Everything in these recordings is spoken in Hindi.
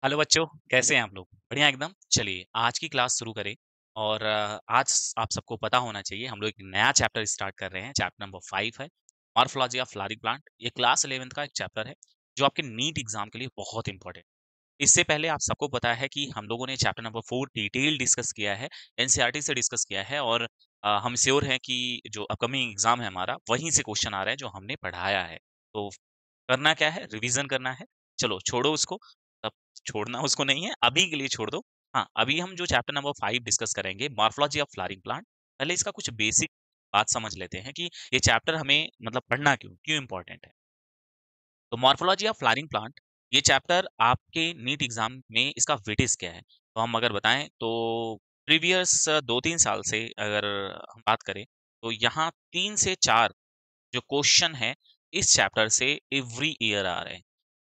हेलो बच्चों, कैसे हैं आप लोग? बढ़िया एकदम। चलिए आज की क्लास शुरू करें और आज आप सबको पता होना चाहिए हम लोग एक नया चैप्टर स्टार्ट कर रहे हैं। चैप्टर नंबर 5 है मॉर्फोलॉजी ऑफ फ्लावरिंग प्लांट। ये क्लास 11th का एक चैप्टर है जो आपके नीट एग्जाम के लिए बहुत इंपॉर्टेंट। इससे पहले आप सबको पता है कि हम लोगों ने चैप्टर नंबर 4 डिटेल डिस्कस किया है, एनसीईआरटी से डिस्कस किया है और हम श्योर हैं कि जो अपकमिंग एग्जाम है हमारा वहीं से क्वेश्चन आ रहा है जो हमने पढ़ाया है। तो करना क्या है? रिवीजन करना है। चलो छोड़ो उसको, तब छोड़ना उसको नहीं है, अभी के लिए छोड़ दो। हाँ, अभी हम जो चैप्टर नंबर 5 डिस्कस करेंगे मॉर्फोलॉजी ऑफ फ्लावरिंग प्लांट, पहले इसका कुछ बेसिक बात समझ लेते हैं कि ये चैप्टर हमें मतलब पढ़ना क्यों क्यों इम्पोर्टेंट है। तो मॉर्फोलॉजी ऑफ फ्लावरिंग प्लांट ये चैप्टर आपके नीट एग्जाम में इसका वेटेज क्या है? तो हम अगर बताएं तो प्रीवियस 2-3 साल से अगर हम बात करें तो यहाँ 3 से 4 जो क्वेश्चन है इस चैप्टर से एवरी ईयर आ रहे हैं।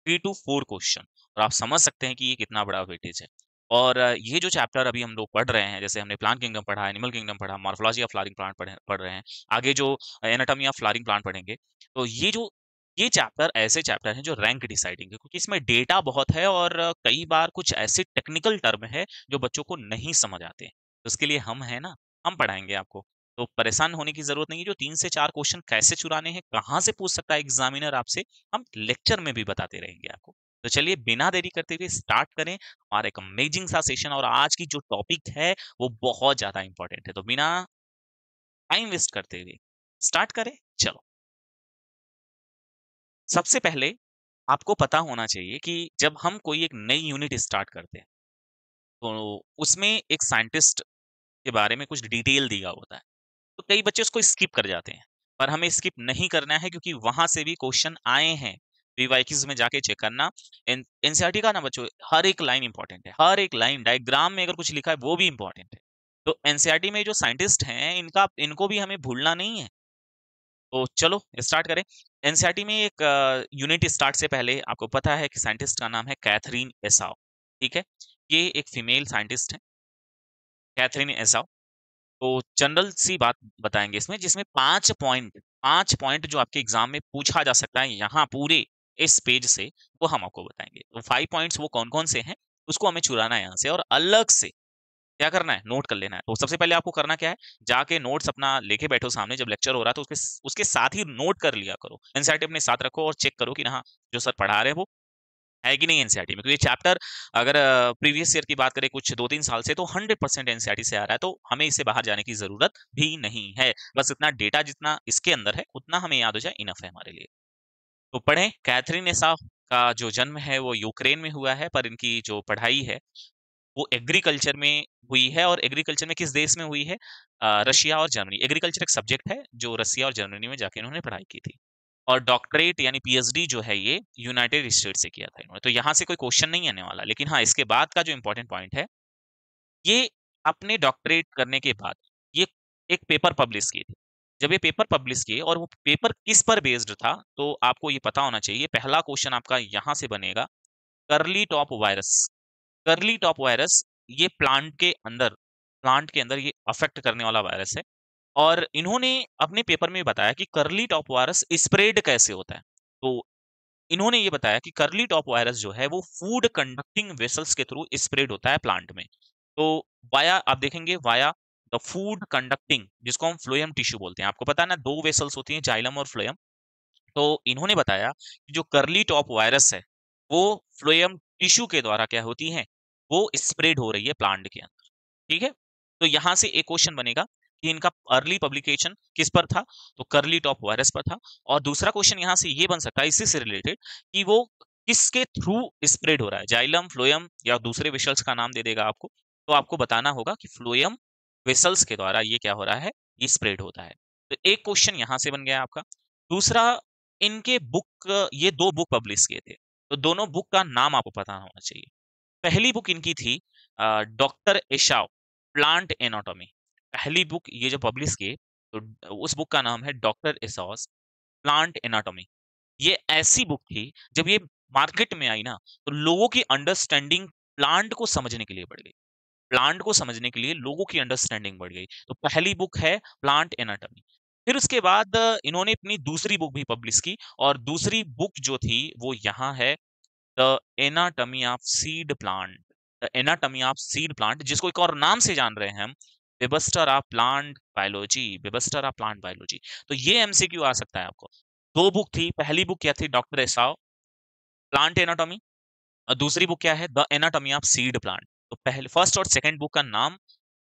3 टू 4 क्वेश्चन और आप समझ सकते हैं कि ये कितना बड़ा वेटेज है। और ये जो चैप्टर अभी हम लोग पढ़ रहे हैं, जैसे हमने प्लांट किंगडम पढ़ा, एनिमल किंगडम पढ़ा, मॉर्फोलॉजी ऑफ फ्लावरिंग प्लांट पढ़ रहे हैं। आगे जो एनाटॉमी ऑफ फ्लावरिंग प्लांट पढ़ेंगे। तो ये चैप्टर ऐसे चैप्टर हैं जो रैंक डिसाइडिंग है क्योंकि इसमें डेटा बहुत है और कई बार कुछ ऐसे टेक्निकल टर्म है जो बच्चों को नहीं समझ आते हैं। तो उसके लिए हम हैं ना, हम पढ़ाएँगे आपको। तो परेशान होने की ज़रूरत नहीं है, जो 3 से 4 क्वेश्चन कैसे चुराने हैं, कहाँ से पूछ सकता है एग्ज़ामिनर आपसे, हम लेक्चर में भी बताते रहेंगे आपको। तो चलिए बिना देरी करते हुए स्टार्ट करें हमारा एक अमेजिंग सा सेशन। और आज की जो टॉपिक है वो बहुत ज़्यादा इम्पोर्टेंट है। तो बिना टाइम वेस्ट करते हुए स्टार्ट करें। चलो, सबसे पहले आपको पता होना चाहिए कि जब हम कोई एक नई यूनिट स्टार्ट करते हैं, तो उसमें एक साइंटिस्ट के बारे में कुछ डिटेल दिया होता है। तो कई बच्चे उसको स्किप कर जाते हैं, पर हमें स्किप नहीं करना है क्योंकि वहां से भी क्वेश्चन आए हैं। पीवाईक्यूज में जाके चेक करना। एनसीईआरटी का ना बच्चों, हर एक लाइन इंपॉर्टेंट है, हर एक लाइन डायग्राम में अगर कुछ लिखा है वो भी इंपॉर्टेंट है। तो एनसीईआरटी में जो साइंटिस्ट हैं इनको भी हमें भूलना नहीं है। तो चलो स्टार्ट करें। एनसीईआरटी में एक यूनिट स्टार्ट से पहले आपको पता है कि साइंटिस्ट का नाम है कैथरीन एसाव। ठीक है, ये एक फीमेल साइंटिस्ट है, कैथरीन एसाव। तो जनरल सी बात बताएंगे इसमें, जिसमें 5 पॉइंट जो आपके एग्जाम में पूछा जा सकता है यहाँ पूरे इस पेज से, वो हम आपको बताएंगे। तो 5 पॉइंट्स वो कौन कौन से हैं उसको हमें चुराना है यहाँ से और अलग से क्या करना है, नोट कर लेना है। तो सबसे पहले आपको करना क्या है, जाके नोट्स अपना लेके बैठो सामने, जब लेक्चर हो रहा है तो उसके उसके साथ ही नोट कर लिया करो। एनसीईआरटी अपने साथ रखो और चेक करो कि हाँ जो सर पढ़ा रहे हैं वो है कि नहीं एनसीईआरटी में। क्योंकि ये चैप्टर अगर प्रीवियस ईयर की बात करें कुछ 2-3 साल से, तो 100% एनसीईआरटी से आ रहा है। तो हमें इससे बाहर जाने की जरूरत भी नहीं है। बस इतना डेटा जितना इसके अंदर है उतना हमें याद हो जाए, इनफ है हमारे लिए। तो पढ़ें। कैथरीन एसाफ का जो जन्म है वो यूक्रेन में हुआ है, पर इनकी जो पढ़ाई है वो एग्रीकल्चर में हुई है। और एग्रीकल्चर में किस देश में हुई है? रशिया और जर्मनी। एग्रीकल्चर एक सब्जेक्ट है जो रसिया और जर्मनी में जाके इन्होंने पढ़ाई की थी। और डॉक्टरेट यानी पीएचडी जो है ये यूनाइटेड स्टेट से किया था इन्होंने। तो यहाँ से कोई क्वेश्चन नहीं आने वाला, लेकिन हाँ इसके बाद का जो इंपॉर्टेंट पॉइंट है, ये अपने डॉक्टरेट करने के बाद ये एक पेपर पब्लिश किए थे। जब ये पेपर पब्लिश किए और वो पेपर किस पर बेस्ड था, तो आपको ये पता होना चाहिए। पहला क्वेश्चन आपका यहाँ से बनेगा, curly top virus. Curly top virus ये प्लांट के अंदर ये अफेक्ट करने वाला वायरस है। और इन्होंने अपने पेपर में बताया कि कर्ली टॉप वायरस स्प्रेड कैसे होता है। तो इन्होंने ये बताया कि कर्ली टॉप वायरस जो है वो फूड कंडक्टिंग वेसल्स के थ्रू स्प्रेड होता है प्लांट में। तो वाया आप देखेंगे, वाया द फूड कंडक्टिंग, जिसको हम फ्लोएम टिश्यू बोलते हैं। आपको पता है ना, दो वेसल्स होती हैं, जाइलम और फ्लोएम। तो इन्होंने बताया कि जो कर्ली टॉप वायरस है वो फ्लोएम टिश्यू के द्वारा क्या होती है, वो स्प्रेड हो रही है प्लांट के अंदर। ठीक है, तो यहां से एक क्वेश्चन बनेगा कि इनका अर्ली पब्लिकेशन किस पर था, तो कर्ली टॉप वायरस पर था। और दूसरा क्वेश्चन यहां से ये बन सकता है इसी से रिलेटेड कि वो किसके थ्रू स्प्रेड हो रहा है, जाइलम, फ्लोएम या दूसरे वेसल्स का नाम दे देगा आपको। तो आपको बताना होगा कि फ्लोएम वेसल्स के द्वारा ये क्या हो रहा है, ये स्प्रेड होता है। तो एक क्वेश्चन यहां से बन गया आपका। दूसरा, इनके बुक, ये दो बुक पब्लिश किए थे, तो दोनों बुक का नाम आपको पता होना चाहिए। पहली बुक इनकी थी डॉक्टर एशाव, प्लांट एनाटॉमी। पहली बुक ये जो पब्लिश किए, तो उस बुक का नाम है डॉक्टर एसास, प्लांट एनाटॉमी। ये ऐसी बुक थी, जब ये मार्केट में आई ना, तो लोगों की अंडरस्टैंडिंग प्लांट को समझने के लिए बढ़ गई। प्लांट को समझने के लिए लोगों की अंडरस्टैंडिंग बढ़ गई। तो पहली बुक है प्लांट एनाटॉमी। फिर उसके बाद इन्होंने अपनी दूसरी बुक भी पब्लिश की, और दूसरी बुक जो थी वो यहाँ है, the anatomy of seed plant, the anatomy of seed plant, जिसको एक और नाम से जान रहे हैं हम, Webster of plant biology, Webster of plant biology. तो ये एमसीक्यू आ सकता है आपको। दो बुक थी, पहली बुक क्या थी, डॉक्टर एसाव, प्लांट एनाटॉमी, और दूसरी बुक क्या है, the anatomy of seed plant. तो पहले फर्स्ट और सेकंड बुक का नाम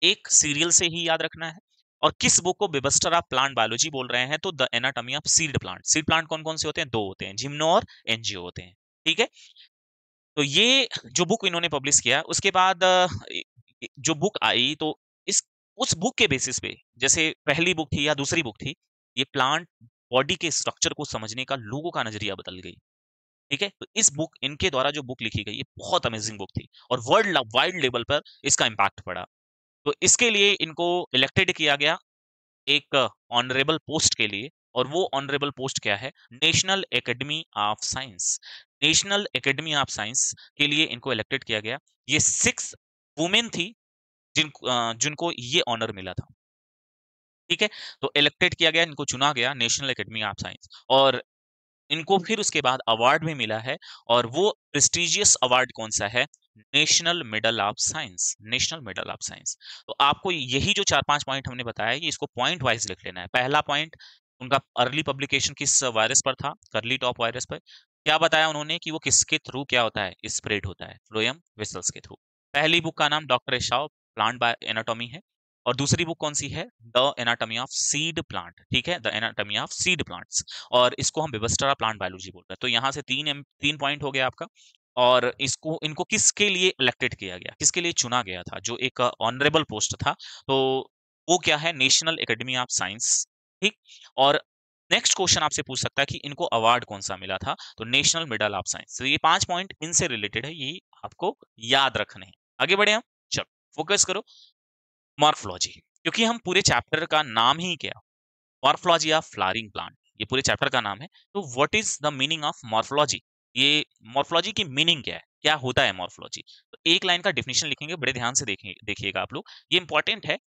एक सीरियल से ही याद रखना है। और किस बुक को विबस्टर ऑफ प्लांट बायोलॉजी बोल रहे हैं, तो the anatomy of seed plant. Seed plant कौन कौन से होते हैं, दो होते हैं, जिम्नो और एनजियो होते हैं। ठीक है, तो ये जो बुक इन्होंने पब्लिश किया, उसके बाद जो बुक आई, तो इस उस बुक के बेसिस पे, जैसे पहली बुक थी या दूसरी बुक थी, ये प्लांट बॉडी के स्ट्रक्चर को समझने का लोगों का नजरिया बदल गई। ठीक है, तो इस बुक, इनके द्वारा जो बुक लिखी गई, ये बहुत अमेजिंग बुक थी और वर्ल्ड वाइड लेवल पर इसका इम्पैक्ट पड़ा। तो इसके लिए इनको इलेक्टेड किया गया एक ऑनरेबल पोस्ट के लिए, और वो ऑनरेबल पोस्ट क्या है, national academy of science. National academy of science के लिए इनको इलेक्टेड किया गया। ये 6 वुमेन थी जिनको ये ऑनर मिला था। ठीक है, तो इलेक्टेड किया गया, इनको चुना गया नेशनल एकेडमी ऑफ साइंस, और इनको फिर उसके बाद अवार्ड भी मिला है। और वो प्रेस्टिजियस अवार्ड कौन सा है, national medal of science, national medal of science. तो आपको यही जो 4-5 पॉइंट हमने बताया, ये इसको पॉइंट वाइज लिख लेना है। पहला पॉइंट, उनका अर्ली पब्लिकेशन किस वायरस पर था, कर्ली टॉप वायरस पर। क्या बताया उन्होंने कि वो किसके थ्रू क्या होता है, स्प्रेड होता है, फ्लोएम वेसल्स के थ्रू। पहली बुक का नाम डॉक्टर एशाव प्लांट बाय एनाटॉमी है, और दूसरी बुक कौन सी है, the anatomy of seed plant. ठीक है, the anatomy of seed plants, और इसको हम विबस्टर ऑफ प्लांट बायोलॉजी बोलते हैं। तो यहाँ से 3 पॉइंट हो गया आपका। और इसको, इनको किसके लिए इलेक्टेड किया गया, किसके लिए चुना गया था, जो एक ऑनरेबल पोस्ट था, तो वो क्या है, नेशनल एकेडमी ऑफ साइंस। ठीक, और नेक्स्ट क्वेश्चन आपसे पूछ सकता है कि इनको अवार्ड कौन सा मिला था, तो नेशनल मेडल ऑफ साइंस। तो ये 5 पॉइंट इनसे रिलेटेड है, ये आपको याद रखने हैं। आगे बढ़े हम, चलो फोकस करो, मॉर्फोलॉजी, क्योंकि हम पूरे चैप्टर का नाम ही क्या, मॉर्फोलॉजी ऑफ फ्लावरिंग प्लांट, ये पूरे चैप्टर का नाम है। तो what is the meaning of morphology, ये मॉर्फोलॉजी की मीनिंग क्या है, क्या होता है मॉर्फोलॉजी। तो एक लाइन का डेफिनेशन लिखेंगे, बड़े ध्यान से देखिएगा आप लोग, ये इंपॉर्टेंट है,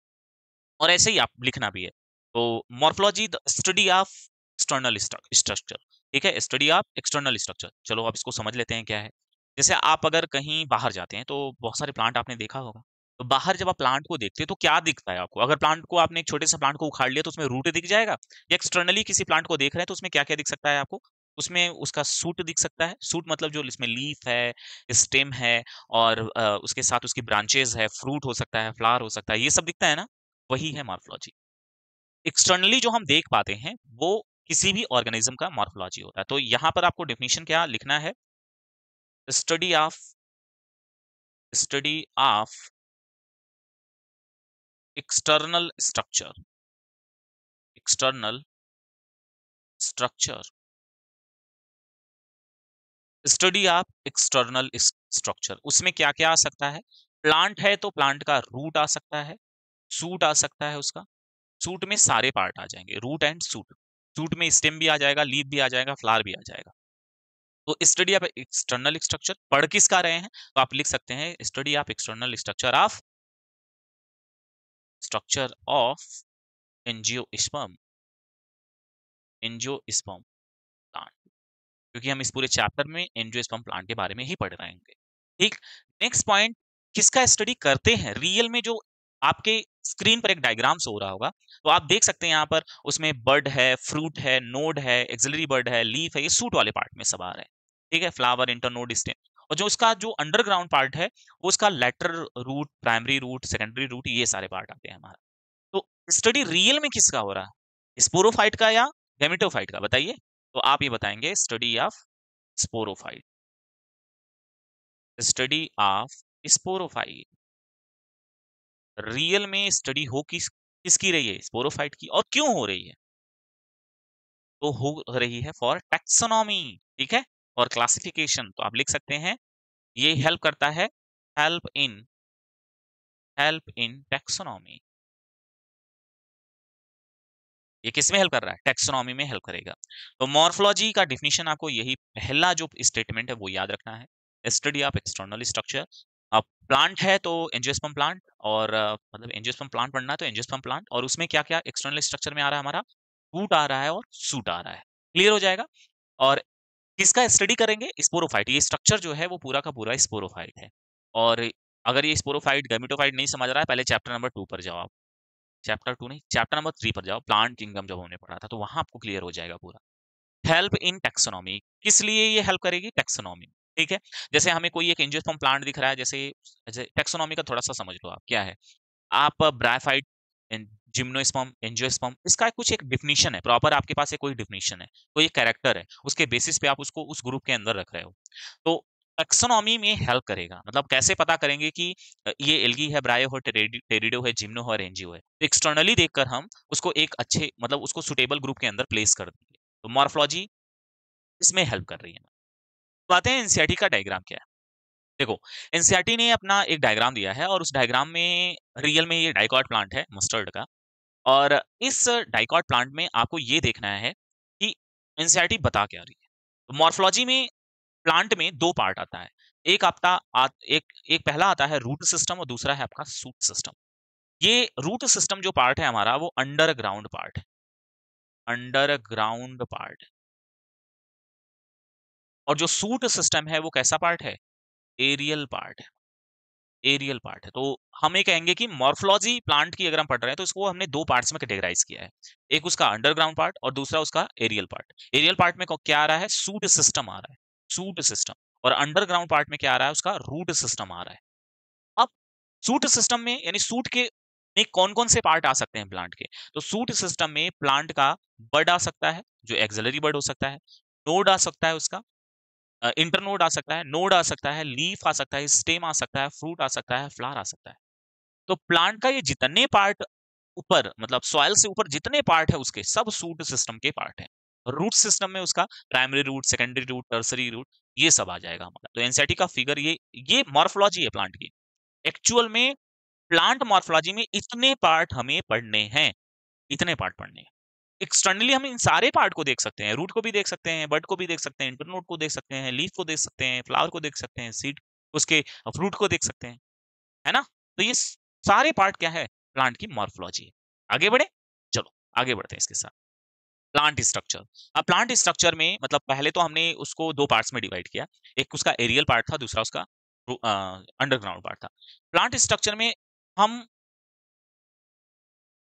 और ऐसे ही आप लिखना भी है। तो morphology the study of external structure. ठीक है, स्टडी ऑफ एक्सटर्नल स्ट्रक्चर। चलो अब इसको समझ लेते हैं क्या है। जैसे आप अगर कहीं बाहर जाते हैं, तो बहुत सारे प्लांट आपने देखा होगा। तो बाहर जब आप प्लांट को देखते हैं, तो क्या दिखता है आपको, अगर प्लांट को आपने एक छोटे से प्लांट को उखाड़ लिया, तो उसमें रूट दिख जाएगा। या एक्सटर्नली किसी प्लांट को देख रहे हैं, तो उसमें क्या क्या दिख सकता है आपको, उसमें उसका सूट दिख सकता है। सूट मतलब जो इसमें लीफ है, स्टेम है, और उसके साथ उसकी ब्रांचेस है, फ्रूट हो सकता है, फ्लावर हो सकता है, ये सब दिखता है ना, वही है मॉर्फोलॉजी। एक्सटर्नली जो हम देख पाते हैं, वो किसी भी ऑर्गेनिज्म का मॉर्फोलॉजी होता है। तो यहाँ पर आपको डेफिनेशन क्या लिखना है, study of, study of external structure, external structure, study of external structure. उसमें क्या क्या आ सकता है, प्लांट है तो प्लांट का रूट आ सकता है, सूट आ सकता है उसका, सूट में सारे पार्ट आ जाएंगे, रूट एंड सूट। सूट में स्टेम भी आ जाएगा, लीफ भी आ जाएगा, फ्लावर भी आ जाएगा। तो स्टडी ऑफ एक्सटर्नल स्ट्रक्चर पढ़ किसका रहे हैं, तो आप लिख सकते हैं study of external structure of, structure of angiosperm, angiosperm plant, क्योंकि हम इस पूरे चैप्टर में एंजियोस्पर्म प्लांट के बारे में ही पढ़ रहे हैं। ठीक, नेक्स्ट पॉइंट, किसका स्टडी करते हैं रियल में, जो आपके स्क्रीन पर एक डायग्राम से हो रहा होगा, तो आप देख सकते हैं यहाँ पर, उसमें बर्ड है, फ्रूट है, नोड है, एक्सिलरी बर्ड है, लीफ है, ये सूट वाले पार्ट में सब आ रहे हैं। ठीक है, फ्लावर, इंटरनोड, स्टेम। और जो उसका जो अंडरग्राउंड पार्ट है, वो उसका lateral root, primary root, secondary root, ये सारे पार्ट आते हैं हमारा। तो स्टडी रियल में किसका हो रहा है, स्पोरोफाइट का या गेमेटोफाइट का, बताइए। तो आप ये बताएंगे study of sporophyte, study of sporophyte. Real में स्टडी हो किसकी रही है, स्पोरोफाइट की, और क्यों हो रही है, तो हो रही है फॉर टैक्सोनॉमी। ठीक है, और क्लासिफिकेशन, तो आप लिख सकते हैं ये हेल्प करता है, help in, help in taxonomy. ये किस में हेल्प कर रहा है, टैक्सोनॉमी में हेल्प करेगा। तो मॉर्फोलॉजी का डिफिनीशन आपको यही पहला जो स्टेटमेंट है वो याद रखना है, स्टडी ऑफ एक्सटर्नल स्ट्रक्चर। अब प्लांट है तो एंजियोस्पर्म प्लांट, और मतलब एंजियोस्पर्म प्लांट पढ़ना है तो एंजियोस्पर्म प्लांट, और उसमें क्या क्या एक्सटर्नल स्ट्रक्चर में आ रहा है हमारा, रूट आ रहा है और सूट आ रहा है। क्लियर हो जाएगा। और किसका स्टडी करेंगे? स्पोरोफाइट। ये स्ट्रक्चर जो है वो पूरा का पूरा स्पोरोफाइट है। और अगर ये स्पोरोफाइट, गैमेटोफाइट नहीं समझ रहा है, पहले चैप्टर नंबर 2 पर जाओ आप। चैप्टर 2 नहीं, चैप्टर नंबर 3 पर जाओ, प्लांट किंगडम जब हमने पढ़ा था, तो वहाँ आपको क्लियर हो जाएगा पूरा। हेल्प इन टैक्सोनॉमी, किस लिए ये हेल्प करेगी? टैक्सोनॉमी, ठीक है? जैसे हमें कोई एक एंजियोस्पर्म प्लांट दिख रहा है, जैसे जैसे टैक्सोनॉमी का थोड़ा-सा समझ लो आप, क्या है? आप ब्रायोफाइट, जिम्नोस्पर्म, एंजियोस्पर्म, इसका कुछ एक डेफिनिशन है, प्रॉपर आपके पास एक कोई डेफिनिशन है, कोई एक कैरेक्टर है, उसके बेसिस पे आप उसको उस ग्रुप के अंदर रख रहे हो। तो टैक्सोनॉमी में हेल्प करेगा, मतलब कैसे पता करेंगे कि ये एल्गी है, ब्रायो है, टेरिडो है, जिम्नो है और एंजियो है। तो एक्सटर्नली देखकर हम उसको एक अच्छे, मतलब उसको सुटेबल ग्रुप के अंदर प्लेस कर देंगे। तो मॉर्फोलॉजी इसमें हेल्प कर रही है। तो आते हैं एनसीईआरटी का डायग्राम क्या है। देखो, एनसीईआरटी ने अपना एक डायग्राम दिया है और उस डायग्राम में रियल में ये डाइकॉट प्लांट है मस्टर्ड का। और इस डाइकॉट प्लांट में आपको ये देखना है कि एनसीईआरटी बता क्या रही है। तो मॉर्फोलॉजी में प्लांट में 2 पार्ट आता है। एक आपका एक एक पहला आता है रूट सिस्टम और दूसरा है आपका शूट सिस्टम। ये रूट सिस्टम जो पार्ट है हमारा, वो अंडरग्राउंड पार्ट है। Underground part. और जो शूट सिस्टम है वो कैसा पार्ट है? एरियल पार्ट है। एरियल पार्ट है। तो हम ये कहेंगे कि मॉर्फोलॉजी प्लांट की अगर हम पढ़ रहे हैं तो इसको हमने 2 पार्ट्स में कैटेगराइज किया है। एक उसका अंडरग्राउंड पार्ट और दूसरा उसका एरियल पार्ट। एरियल पार्ट में क्या आ रहा है? शूट सिस्टम आ रहा है। Shoot system. और अंडरग्राउंड पार्ट में क्या आ रहा है? उसका रूट सिस्टम आ रहा है। अब शूट सिस्टम में, यानी शूट के में कौन-कौन से पार्ट आ सकते हैं प्लांट के? तो शूट सिस्टम में प्लांट का बड आ सकता है, जो एक्सिलरी बड हो सकता है, नोड आ सकता है उसका, इंटरनोड आ सकता है, नोड आ सकता है, लीफ आ सकता है, स्टेम आ सकता है, फ्रूट आ सकता है, फ्लावर आ सकता है। तो प्लांट का ये जितने पार्ट ऊपर, मतलब सॉइल से ऊपर जितने पार्ट है उसके, सब शूट सिस्टम के पार्ट हैं। रूट सिस्टम में उसका primary root, secondary root, tertiary root, ये सब आ जाएगा हमारा। तो एनसीईआरटी का फिगर ये मॉर्फोलॉजी है प्लांट की। एक्चुअल में प्लांट मॉर्फोलॉजी में इतने पार्ट हमें पढ़ने हैं, इतने पार्ट पढ़ने हैं। एक्सटर्नली हम इन सारे पार्ट को देख सकते हैं, रूट को भी देख सकते हैं, बड को भी देख सकते हैं, इंटरनोड को देख सकते हैं, लीफ को देख सकते हैं, फ्लावर को देख सकते हैं, सीड उसके फ्रूट को देख सकते हैं, है ना? तो ये सारे पार्ट क्या है? प्लांट की मॉर्फोलॉजी है। आगे बढ़े? चलो आगे बढ़ते हैं इसके साथ। Plant structure. अब प्लांट स्ट्रक्चर में, मतलब पहले तो हमने उसको 2 पार्ट्स में डिवाइड किया। एक उसका एरियल पार्ट था, दूसरा उसका अंडरग्राउंड पार्ट था। प्लांट स्ट्रक्चर में हम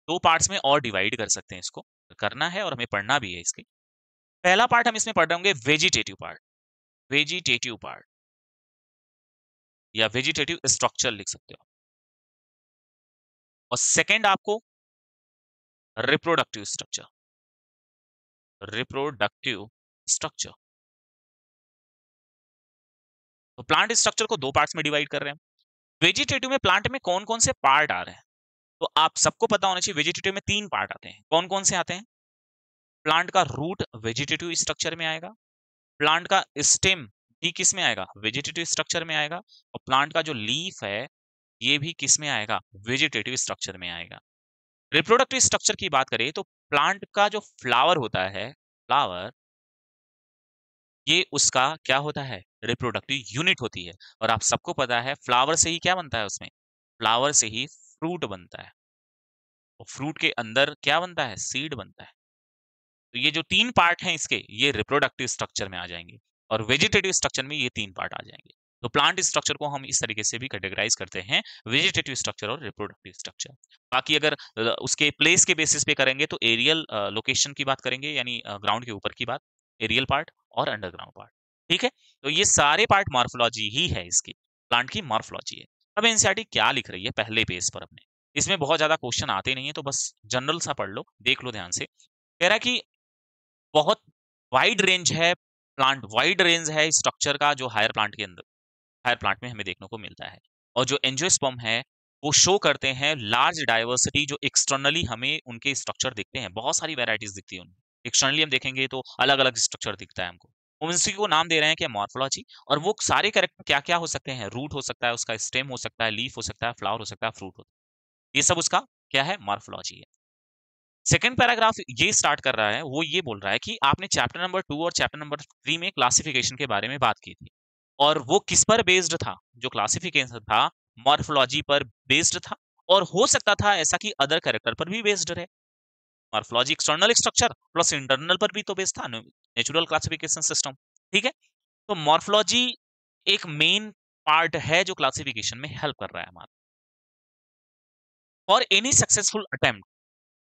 2 पार्ट्स में और डिवाइड कर सकते हैं इसको। करना है और हमें पढ़ना भी है इसके। पहला पार्ट हम इसमें पढ़ रहे होंगे वेजिटेटिव पार्ट। वेजिटेटिव पार्ट या वेजिटेटिव स्ट्रक्चर लिख सकते हो। और सेकंड आपको रिप्रोडक्टिव स्ट्रक्चर। Reproductive structure. तो प्लांट स्ट्रक्चर को 2 पार्ट्स में डिवाइड कर रहे हैं। वेजिटेटिव में प्लांट में कौन-कौन से पार्ट आ रहे हैं? तो आप सबको पता होना चाहिए, वेजिटेटिव में 3 पार्ट आते हैं। कौन-कौन से आते हैं? प्लांट का रूट वेजिटेटिव स्ट्रक्चर में आएगा। प्लांट का स्टेम भी किस में आएगा? वेजिटेटिव स्ट्रक्चर में आएगा। और प्लांट का जो लीफ है, ये भी किस में आएगा? वेजिटेटिव स्ट्रक्चर में आएगा। रिप्रोडक्टिव स्ट्रक्चर की बात करें तो प्लांट का जो फ्लावर होता है, फ्लावर, ये उसका क्या होता है? रिप्रोडक्टिव यूनिट होती है। और आप सबको पता है फ्लावर से ही क्या बनता है उसमें? फ्लावर से ही फ्रूट बनता है। और फ्रूट के अंदर क्या बनता है? सीड बनता है। तो ये जो 3 पार्ट हैं इसके, ये रिप्रोडक्टिव स्ट्रक्चर में आ जाएंगे। और वेजिटेटिव स्ट्रक्चर में ये 3 पार्ट आ जाएंगे। तो प्लांट स्ट्रक्चर को हम इस तरीके से भी कैटेगराइज करते हैं, वेजिटेटिव स्ट्रक्चर और रिप्रोडक्टिव स्ट्रक्चर। बाकी अगर उसके प्लेस के बेसिस पे करेंगे तो एरियल लोकेशन की बात करेंगे, यानी ग्राउंड के ऊपर की बात, एरियल पार्ट और अंडरग्राउंड पार्ट। ठीक है? तो ये सारे पार्ट मॉर्फोलॉजी ही है इसकी, प्लांट की मॉर्फोलॉजी है। अब एनसीईआरटी क्या लिख रही है पहले पेज पर अपने? इसमें बहुत ज्यादा क्वेश्चन आते नहीं है, तो बस जनरल सा पढ़ लो, देख लो ध्यान से। कह रहा है कि बहुत वाइड रेंज है, प्लांट वाइड रेंज है स्ट्रक्चर का, जो हायर प्लांट के अंदर, हायर प्लांट में हमें देखने को मिलता है। और जो एंजियोस्पर्म है, वो शो करते हैं लार्ज डाइवर्सिटी, जो एक्सटर्नली हमें उनके स्ट्रक्चर दिखते हैं, बहुत सारी वैरायटीज दिखती है उनमें। एक्सटर्नली हम देखेंगे तो अलग अलग स्ट्रक्चर दिखता है हमको। उसी को नाम दे रहे हैं कि मॉर्फोलॉजी। और वो सारे कैरेक्टर क्या क्या हो सकते हैं? रूट हो सकता है, उसका स्टेम हो सकता है, लीफ हो सकता है, फ्लावर हो सकता है, फ्रूट हो सकता है। ये सब उसका क्या है? मॉर्फोलॉजी है। सेकंड पैराग्राफ ये स्टार्ट कर रहा है, वो ये बोल रहा है कि आपने चैप्टर नंबर 2 और चैप्टर नंबर 3 में क्लासिफिकेशन के बारे में बात की थी। और वो किस पर बेस्ड था? जो क्लासिफिकेशन था, मॉर्फोलॉजी पर बेस्ड था। और हो सकता था ऐसा कि अदर कैरेक्टर पर भी बेस्ड रहे। Morphology external structure plus internal पर भी तो बेस्ड था, नेचुरल क्लासिफिकेशन सिस्टम। ठीक है? तो मॉर्फोलॉजी एक मेन पार्ट है जो क्लासिफिकेशन में हेल्प कर रहा है हमारा। फॉर एनी सक्सेसफुल अटेम्प्ट,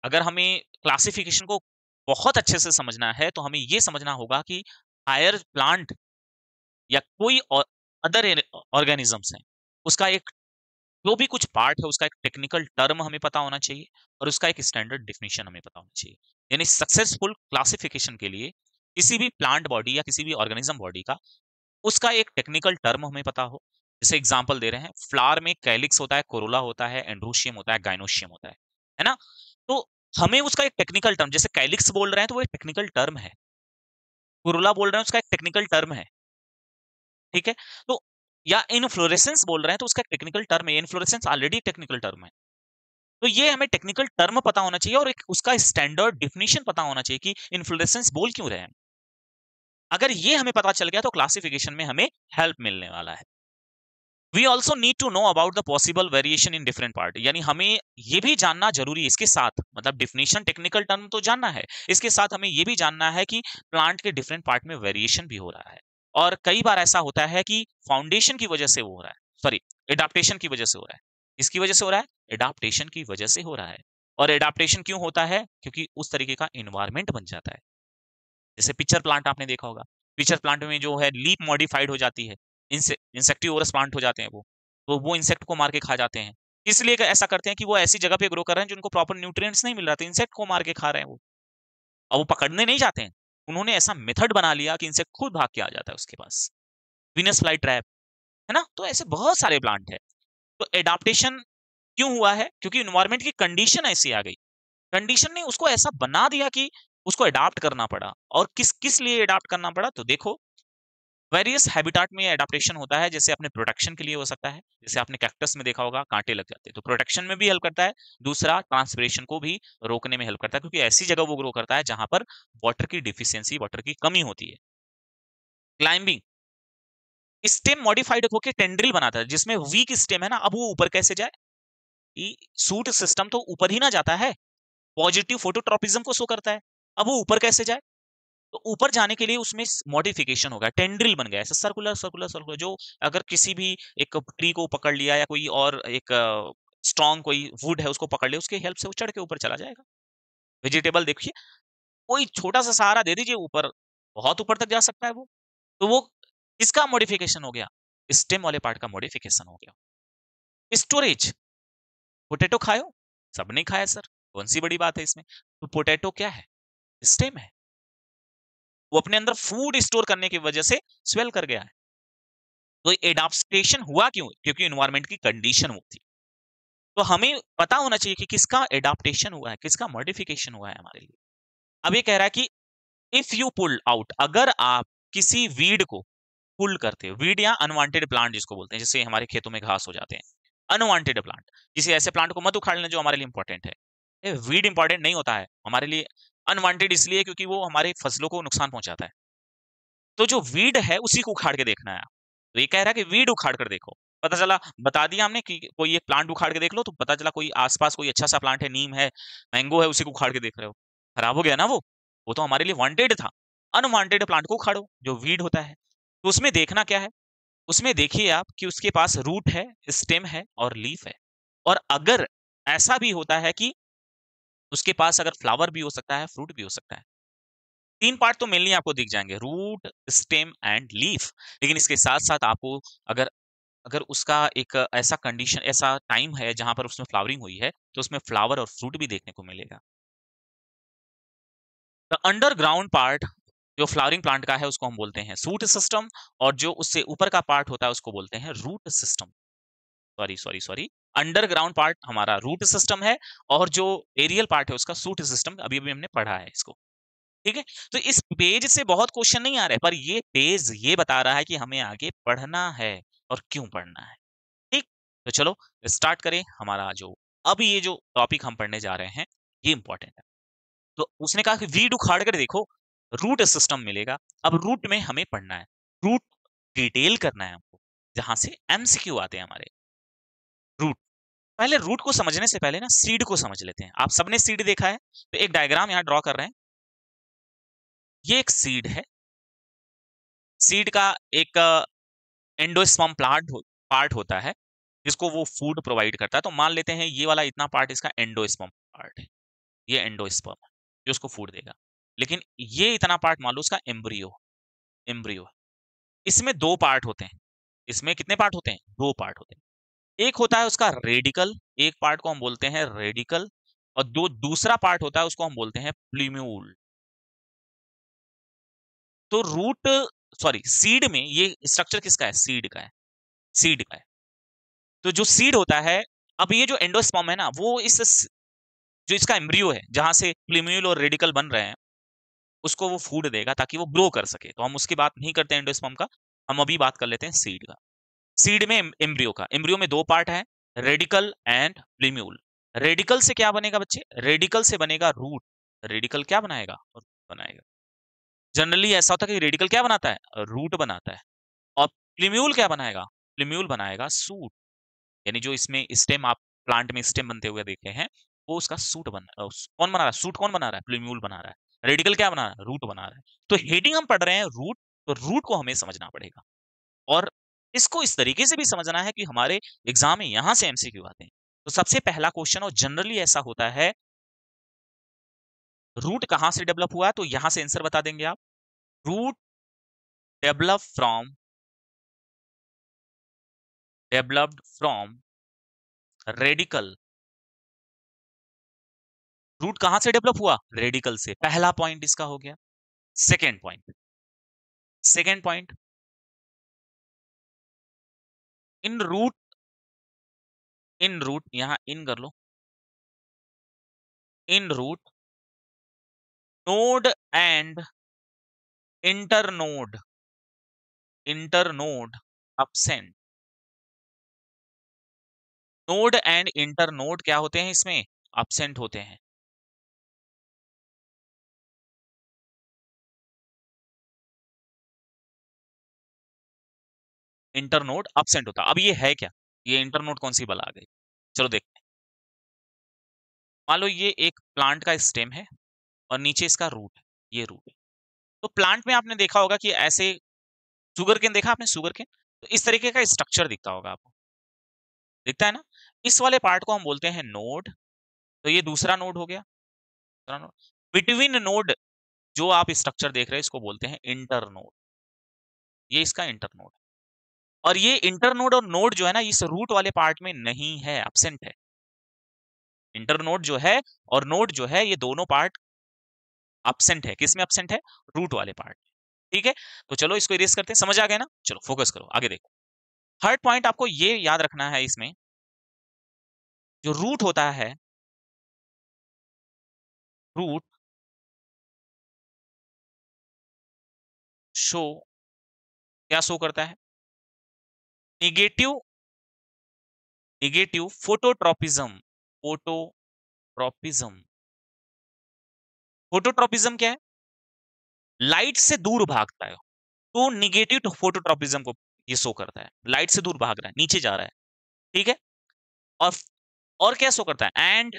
अगर हमें क्लासिफिकेशन को बहुत अच्छे से समझना है, तो हमें ये समझना होगा कि हायर प्लांट या कोई अदर ऑर्गेनिजम्स हैं, उसका एक जो भी कुछ पार्ट है, उसका एक टेक्निकल टर्म हमें पता होना चाहिए और उसका एक स्टैंडर्ड डेफिनेशन हमें पता होना चाहिए। यानी सक्सेसफुल क्लासिफिकेशन के लिए किसी भी प्लांट बॉडी या किसी भी ऑर्गेनिज्म बॉडी का उसका एक टेक्निकल टर्म हमें पता हो। जैसे एग्जांपल दे रहे हैं, फ्लावर में कैलिक्स होता है, कोरोला होता है, एंड्रोशियम होता है, गाइनोशियम होता है ना? तो हमें उसका एक टेक्निकल टर्म, जैसे कैलिक्स बोल रहे हैं तो वो एक टेक्निकल टर्म है, कोरोला बोल रहे हैं उसका एक टेक्निकल टर्म है, ठीक है? तो या इनफ्लोरेसेंस बोल रहे हैं तो उसका एक टेक्निकल टर्म है, इनफ्लोरेसेंस ऑलरेडी एक टेक्निकल टर्म है। तो ये हमें टेक्निकल टर्म पता होना चाहिए और एक उसका स्टैंडर्ड डेफिनिशन पता होना चाहिए कि इन्फ्लोरेसेंस बोल क्यों रहे हैं। अगर ये हमें पता चल गया तो क्लासिफिकेशन में हमें हेल्प मिलने वाला है। We also need to know about the possible variation in different part, यानी हमें ये भी जानना जरूरी है इसके साथ, मतलब डिफिनेशन टेक्निकल टर्म तो जानना है, इसके साथ हमें ये भी जानना है कि प्लांट के डिफरेंट पार्ट में वेरिएशन भी हो रहा है। और कई बार ऐसा होता है कि फाउंडेशन की वजह से वो हो रहा है, सॉरी, एडाप्टेशन की वजह से हो रहा है। इसकी वजह से हो रहा है, एडाप्टेशन की वजह से हो रहा है। और एडाप्टेशन क्यों होता है? क्योंकि उस तरीके का इन्वायरमेंट बन जाता है। जैसे पिक्चर प्लांट आपने देखा होगा, पिक्चर प्लांट में जो है लीफ मॉडिफाइड हो जाती है, इंसेक्टिवोरस प्लांट हो जाते हैं वो, तो वो इंसेक्ट को मार के खा जाते हैं। इसलिए ऐसा करते हैं कि वो ऐसी जगह पे ग्रो कर रहे हैं जिनको प्रॉपर न्यूट्रिएंट्स नहीं मिल रहा, तो इंसेक्ट को मार के खा रहे हैं वो। और वो पकड़ने नहीं जाते हैं, उन्होंने ऐसा मेथड बना लिया कि इंसेक्ट खुद भाग के आ जाता है उसके पास। विनस फ्लाई ट्रैप, है ना? तो ऐसे बहुत सारे प्लांट है। तो एडाप्टेशन क्यों हुआ है? क्योंकि इन्वायरमेंट की कंडीशन ऐसी आ गई, कंडीशन ने उसको ऐसा बना दिया कि उसको अडॉप्ट करना पड़ा। और किस किस लिए अडॉप्ट करना पड़ा? तो देखो, वेरियस हैबिटाट में एडाप्टेशन होता है, जैसे अपने प्रोटेक्शन के लिए हो सकता है, जैसे आपने कैक्टस में देखा होगा कांटे लग जाते हैं, तो प्रोटेक्शन में भी हेल्प करता है। दूसरा, ट्रांसपिरेशन को भी रोकने में हेल्प करता है, क्योंकि ऐसी जगह वो ग्रो करता है जहां पर वाटर की डिफिशियंसी, वाटर की कमी होती है। क्लाइंबिंग, स्टेम मॉडिफाइड होकर टेंड्रिल बनाता है, जिसमें वीक स्टेम है ना, अब वो ऊपर कैसे जाए? सूट सिस्टम तो ऊपर ही ना जाता है, पॉजिटिव फोटोट्रोपिज्म को शो करता है, अब वो ऊपर कैसे जाए? तो ऊपर जाने के लिए उसमें मॉडिफिकेशन होगा, टेंड्रिल बन गया, ऐसे सर्कुलर सर्कुलर सर्कुलर, जो अगर किसी भी एक ट्री को पकड़ लिया या कोई और एक स्ट्रॉन्ग कोई वुड है उसको पकड़ लिया, उसके हेल्प से वो चढ़ के ऊपर चला जाएगा। वेजिटेबल देखिए, कोई छोटा सा सहारा दे दीजिए, ऊपर बहुत ऊपर तक जा सकता है वो। तो वो किसका मॉडिफिकेशन हो गया? स्टेम वाले पार्ट का मॉडिफिकेशन हो गया। स्टोरेज, पोटैटो खायो? सबने खाया सर, कौन सी बड़ी बात है इसमें? तो पोटैटो क्या है? स्टेम है, वो अपने अंदर फूड स्टोर करने की वजह से स्वेल कर गया है। तो एडाप्टेशन हुआ क्यों? क्योंकि एनवायरनमेंट की कंडीशन वो थी। तो हमें पता होना चाहिए कि किसका एडाप्टेशन हुआ है, किसका मॉडिफिकेशन हुआ है हमारे लिए। अब ये कह रहा है कि इफ यू पुल आउट, अगर आप किसी वीड को पुल करते हो, वीड या अनवांटेड प्लांट जिसको बोलते हैं, जैसे हमारे खेतों में घास हो जाते हैं, अनवांटेड प्लांट, किसी ऐसे प्लांट को मत उखाड़ लेना जो हमारे लिए इंपॉर्टेंट है। वीड इंपॉर्टेंट नहीं होता है हमारे लिए, अनवांटेड इसलिए क्योंकि वो हमारे फसलों को नुकसान पहुंचाता है। तो जो वीड है उसी को उखाड़ के देखना है। तो ये कह रहा है कि वीड उखाड़ कर देखो। पता चला, बता दिया हमने कि कोई एक प्लांट उखाड़ के देख लो, तो पता चला कोई आसपास कोई अच्छा सा प्लांट है, नीम है, मैंगो है, उसी को उखाड़ के देख रहे हो, खराब हो गया ना वो तो हमारे लिए वांटेड था। अनवांटेड प्लांट को उखाड़ो, जो वीड होता है। तो उसमें देखना क्या है? उसमें देखिए आप कि उसके पास रूट है, स्टेम है और लीफ है। और अगर ऐसा भी होता है कि उसके पास अगर फ्लावर भी हो सकता है, फ्रूट भी हो सकता है। 3 पार्ट तो मेनली आपको दिख जाएँगे, रूट, स्टेम एंड लीफ। लेकिन इसके साथ-साथ आपको अगर अगर उसका एक ऐसा कंडीशन, ऐसा टाइम है जहाँ पर उसमें फ्लावरिंग हुई है, तो उसमें फ्लावर और फ्रूट भी देखने को मिलेगा। द अंडरग्राउंड पार्ट जो फ्लावरिंग प्लांट का है उसको हम बोलते हैं शूट सिस्टम, और जो उससे ऊपर का पार्ट होता है उसको बोलते हैं root system. Sorry, underground part हमारा रूट सिस्टम है, और जो एरियल पार्ट है उसका शूट सिस्टम, अभी-अभी हमने पढ़ा है इसको। ठीक है? तो इस पेज से बहुत क्वेश्चन नहीं आ रहे, पर ये पेज ये बता रहा है कि हमें आगे पढ़ना है और क्यों पढ़ना है। ठीक? तो चलो स्टार्ट करें हमारा जो अब ये जो टॉपिक हम पढ़ने जा रहे हैं, ये इंपॉर्टेंट है। तो उसने कहा कि वीड उखाड़ कर देखो, रूट सिस्टम मिलेगा। अब रूट में हमें पढ़ना है, रूट डिटेल करना है हमको, जहाँ से एमसीक्यू आते हैं हमारे। रूट, पहले रूट को समझने से पहले ना सीड को समझ लेते हैं। आप सबने सीड देखा है? तो एक डायग्राम यहाँ ड्रॉ कर रहे हैं। ये एक सीड है। सीड का एक एंडोस्पर्म पार्ट होता है जिसको वो फूड प्रोवाइड करता है। तो मान लेते हैं ये वाला इतना पार्ट इसका एंडोस्पर्म पार्ट है, ये एंडोस्पर्म है जो उसको फूड देगा। लेकिन ये इतना पार्ट मान लो उसका एम्ब्रियो एम्ब्रियो है। इसमें दो पार्ट होते हैं। इसमें कितने पार्ट होते हैं? दो पार्ट होते हैं। एक होता है उसका रेडिकल, एक पार्ट को हम बोलते हैं रेडिकल, और दूसरा पार्ट होता है उसको हम बोलते हैं प्लीम्यूल। तो रूट सॉरी सीड में ये स्ट्रक्चर किसका है? सीड का है, सीड का है। तो जो सीड होता है, अब ये जो एंडोस्पर्म है ना, वो जो इसका एम्ब्रियो है जहां से प्लीम्यूल और रेडिकल बन रहे हैं, उसको वो फूड देगा ताकि वो ग्रो कर सके। तो हम उसकी बात नहीं करते एंडोस्पर्म का, हम अभी बात कर लेते हैं सीड का। सीड में एम्ब्रियो का, एम्ब्रियो में दो पार्ट है, रेडिकल एंड प्लीम्यूल। रेडिकल से क्या बनेगा बच्चे? रेडिकल से बनेगा रूट। रेडिकल क्या बनाएगा? रूट बनाएगा। जनरली ऐसा होता है कि रेडिकल क्या बनाता है? रूट बनाता है। और प्लीम्यूल क्या बनाएगा? प्लीम्यूल बनाएगा सूट। यानी जो इसमें स्टेम आप प्लांट में स्टेम बनते हुए देखे हैं, वो उसका सूट कौन बना रहा है? सूट कौन बना रहा है? प्लूम्यूल बना रहा है। रेडिकल क्या बना रहा है? रूट बना रहा है। तो हेडिंग हम पढ़ रहे हैं रूट, तो रूट को हमें समझना पड़ेगा। और इसको इस तरीके से भी समझना है कि हमारे एग्जाम में यहां से एमसीक्यू आते हैं। तो सबसे पहला क्वेश्चन, और जनरली ऐसा होता है, रूट कहां से डेवलप हुआ है? तो यहां से आंसर बता देंगे आप। Root developed from radical. Root कहां से डेवलप हुआ? रेडिकल से। पहला पॉइंट इसका हो गया। Second point, in root, in root यहां इन कर लो, in root node and internode, internode absent. Node and internode क्या होते हैं? इसमें अपसेंट होते हैं। इंटरनोड अपसेंट होता। अब ये है क्या? ये इंटरनोड कौन सी बला आ गई? चलो देखते हैं। मान लो ये एक प्लांट का स्टेम है और नीचे इसका रूट है, ये रूट है। तो प्लांट में आपने देखा होगा कि ऐसे, शुगर केन देखा आपने? शुगर केन, तो इस तरीके का स्ट्रक्चर दिखता होगा आपको, दिखता है ना? इस वाले पार्ट को हम बोलते हैं नोड। तो ये दूसरा नोड हो गया, दूसरा नोड। बिटवीन नोड जो आप स्ट्रक्चर देख रहे हैं इसको बोलते हैं इंटरनोड। ये इसका इंटरनोड। और ये इंटरनोड और नोड जो है ना, इस रूट वाले पार्ट में नहीं है, एब्सेंट है। इंटरनोड जो है और नोड जो है, ये दोनों पार्ट एब्सेंट है। किसमें एब्सेंट है? रूट वाले पार्ट। ठीक है, तो चलो इसको इरेज करते हैं। समझ आ गया ना? चलो फोकस करो, आगे देखो। थर्ड पॉइंट आपको ये याद रखना है, इसमें जो रूट होता है, रूट शो, क्या शो करता है? Negative, negative phototropism. Phototropism, phototropism क्या है? लाइट से दूर भागता है। तो निगेटिव फोटोट्रोपिज्म को ये शो करता है। लाइट से दूर भाग रहा है, नीचे जा रहा है। ठीक है। और क्या शो करता है? And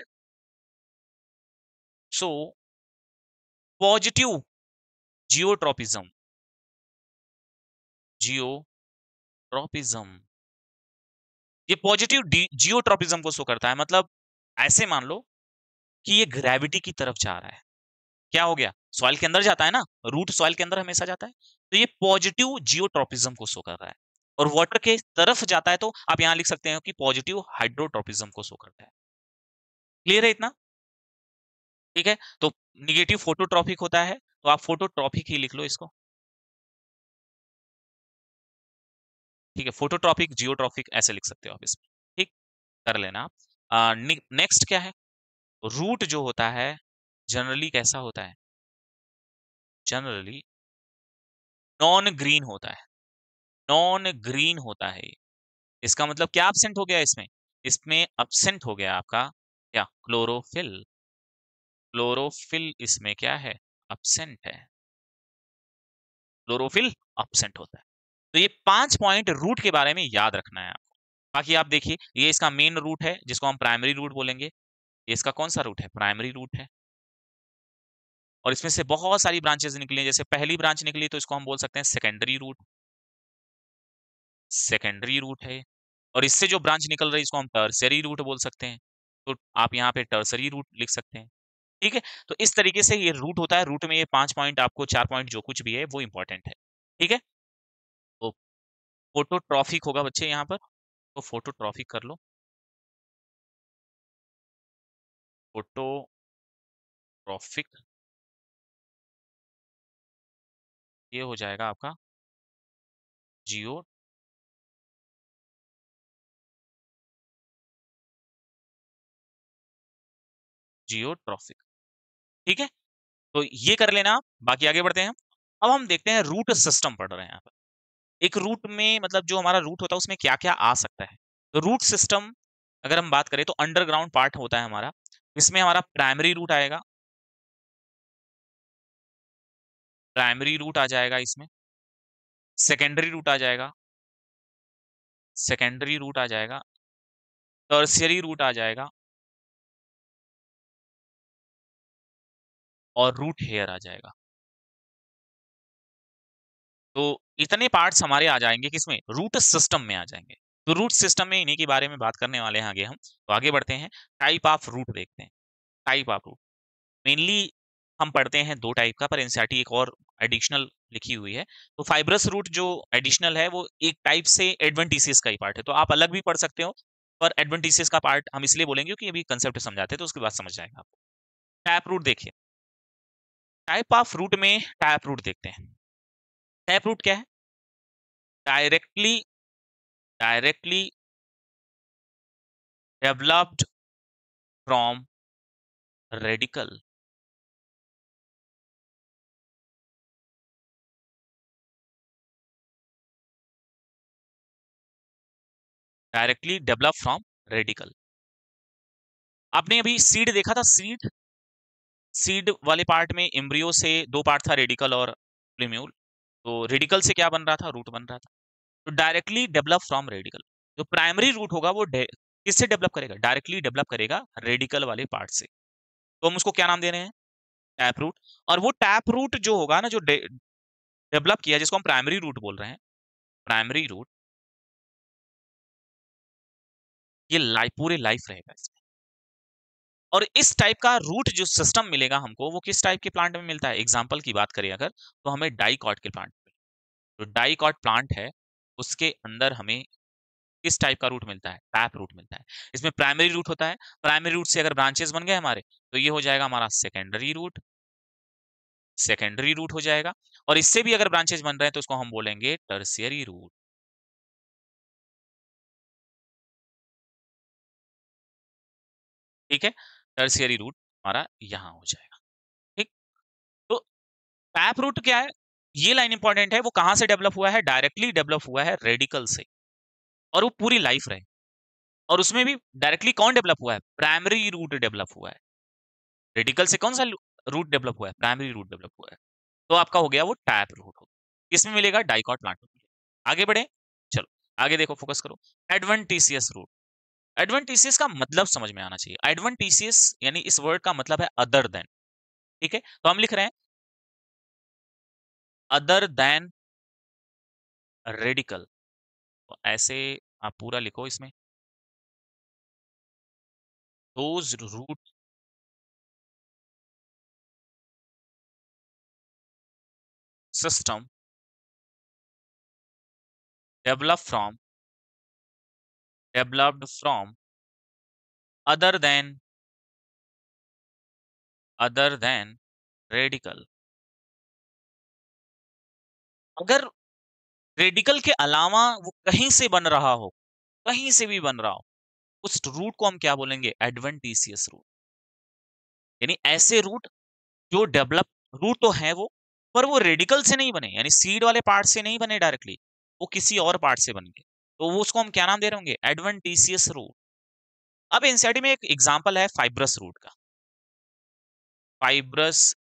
show positive geotropism, geotropism. ये पॉजिटिव जियोट्रोपिज्म को शो करता है। मतलब ऐसे मान लो कि ये ग्रेविटी की तरफ जा रहा है। क्या हो गया? सॉइल के अंदर जाता है ना, रूट सॉइल के अंदर हमेशा जाता है। तो ये पॉजिटिव जियोट्रोपिज्म को शो कर रहा है। और वाटर के तरफ जाता है तो आप यहां लिख सकते हो कि पॉजिटिव हाइड्रोट्रोपिज्म को शो करता है। क्लियर है इतना? ठीक है। तो निगेटिव फोटोट्रॉपिक होता है, तो आप फोटोट्रॉपिक ही लिख लो इसको। ठीक है, फोटोट्रॉपिक जियोट्रॉपिक ऐसे लिख सकते हो आप इसमें। ठीक, कर लेना आप। नेक्स्ट क्या है? रूट जो होता है जनरली कैसा होता है? जनरली नॉन ग्रीन होता है। नॉन ग्रीन होता है। इसका मतलब क्या एब्सेंट हो गया इसमें? इसमें एब्सेंट हो गया आपका क्या? क्लोरोफिल। क्लोरोफिल इसमें क्या है? एब्सेंट है। क्लोरोफिल एब्सेंट होता है। तो ये 5 पॉइंट रूट के बारे में याद रखना है आपको। बाकी आप देखिए, ये इसका मेन रूट है जिसको हम प्राइमरी रूट बोलेंगे। ये इसका कौन सा रूट है? प्राइमरी रूट है। और इसमें से बहुत सारी ब्रांचेस निकली हैं। जैसे पहली ब्रांच निकली तो इसको हम बोल सकते हैं सेकेंडरी रूट है। और इससे जो ब्रांच निकल रही है इसको हम टर्शियरी रूट बोल सकते हैं। तो आप यहाँ पे टर्शियरी रूट लिख सकते हैं। ठीक है, तो इस तरीके से ये रूट होता है। रूट में ये 5 पॉइंट, आपको 4 पॉइंट जो कुछ भी है वो इंपॉर्टेंट है। ठीक है, तो फोटोट्रॉफिक होगा बच्चे यहाँ पर, तो फोटोट्रॉफिक कर लो। फोटोट्रॉफिक ये हो जाएगा आपका जियो जियोट्रॉफिक। ठीक है, तो ये कर लेना आप। बाकी आगे बढ़ते हैं। अब हम देखते हैं रूट सिस्टम पढ़ रहे हैं यहाँ पर। एक रूट में मतलब जो हमारा रूट होता है उसमें क्या क्या आ सकता है। तो रूट सिस्टम अगर हम बात करें तो अंडरग्राउंड पार्ट होता है हमारा। इसमें हमारा प्राइमरी रूट आएगा, प्राइमरी रूट आ जाएगा इसमें। सेकेंडरी रूट आ जाएगा, सेकेंडरी रूट आ जाएगा। टर्शियरी रूट आ जाएगा और रूट हेयर आ जाएगा। तो इतने पार्ट्स हमारे आ जाएंगे किसमें, रूट सिस्टम में आ जाएंगे। तो रूट सिस्टम में इन्हीं के बारे में बात करने वाले हैं आगे हम। तो आगे बढ़ते हैं, टाइप ऑफ रूट देखते हैं। टाइप ऑफ रूट मेनली हम पढ़ते हैं दो टाइप का, पर एनसीईआरटी एक और एडिशनल लिखी हुई है। तो फाइब्रस रूट जो एडिशनल है वो एक टाइप से एडवेंटिशियस का ही पार्ट है। तो आप अलग भी पढ़ सकते हो, पर एडवेंटिशियस का पार्ट हम इसलिए बोलेंगे क्योंकि अभी कंसेप्ट समझाते हैं तो उसके बाद समझ जाएगा आपको। टैप रूट देखिए, टाइप ऑफ रूट में टैप रूट देखते हैं। टैप रूट क्या है, directly directly developed from radical. Directly develop from radical. आपने अभी सीड देखा था, सीड सीड वाले पार्ट में एम्ब्रियो से दो पार्ट था, रेडिकल और प्लीम्यूल। तो रेडिकल से क्या बन रहा था, रूट बन रहा था। तो डायरेक्टली डेवलप फ्रॉम रेडिकल, जो प्राइमरी रूट होगा वो किससे डेवलप करेगा, डायरेक्टली डेवलप करेगा रेडिकल वाले पार्ट से। तो हम उसको क्या नाम दे रहे हैं, टैप रूट। और वो टैप रूट जो होगा ना, जो डेवलप किया, जिसको हम प्राइमरी रूट बोल रहे हैं, प्राइमरी रूट, ये पूरे लाइफ रहेगा इसमें। और इस टाइप का रूट जो सिस्टम मिलेगा हमको, वो किस टाइप के प्लांट में मिलता है। एग्जाम्पल की बात करें अगर, तो हमें डाइकॉट के प्लांट में, जो डाइकॉट प्लांट है उसके अंदर हमें किस टाइप का रूट मिलता है, टैप रूट मिलता है। इसमें प्राइमरी रूट होता है। प्राइमरी रूट से अगर ब्रांचेस बन गए हमारे, तो ये हो जाएगा हमारा सेकेंडरी रूट, सेकेंडरी रूट हो जाएगा। और इससे भी अगर ब्रांचेस बन रहे हैं तो उसको हम बोलेंगे टर्शियरी रूट। ठीक है, टर्शियरी रूट हमारा यहां हो जाएगा। ठीक, तो टैप रूट क्या है, ये लाइन इंपॉर्टेंट है। वो कहां से डेवलप हुआ है, डायरेक्टली डेवलप हुआ है रेडिकल से, और वो पूरी लाइफ रहे। और उसमें भी डायरेक्टली कौन डेवलप हुआ है, प्राइमरी रूट डेवलप हुआ है। रेडिकल से कौन सा रूट डेवलप हुआ है, प्राइमरी रूट डेवलप हुआ है। तो आपका हो गया वो टैप रूट हो। किसमें मिलेगा, डाइकॉट प्लांट में। आगे बढ़े, चलो आगे देखो, फोकस करो। Adventitious root. एडवेंटिशियस का मतलब समझ में आना चाहिए। एडवेंटिशियस यानी इस वर्ड का मतलब है अदर देन। ठीक है, तो हम लिख रहे हैं अदर देन रेडिकल। तो ऐसे आप पूरा लिखो इसमें, those root system develop from developed from other than other than radical। अगर रेडिकल के अलावा वो कहीं से बन रहा हो, कहीं से भी बन रहा हो, उस रूट को हम क्या बोलेंगे, एडवेंटिशियस रूट। यानी ऐसे रूट जो डेवलप रूट तो है वो, पर वो रेडिकल से नहीं बने, यानी सीड वाले पार्ट से नहीं बने डायरेक्टली, वो किसी और पार्ट से बन गए। तो वो उसको हम क्या नाम दे रहे होंगे, एडवेंटिशियस रूट। अब एनसीईआरटी में एक एग्जांपल है फाइब्रस रूट का। फाइब्रस,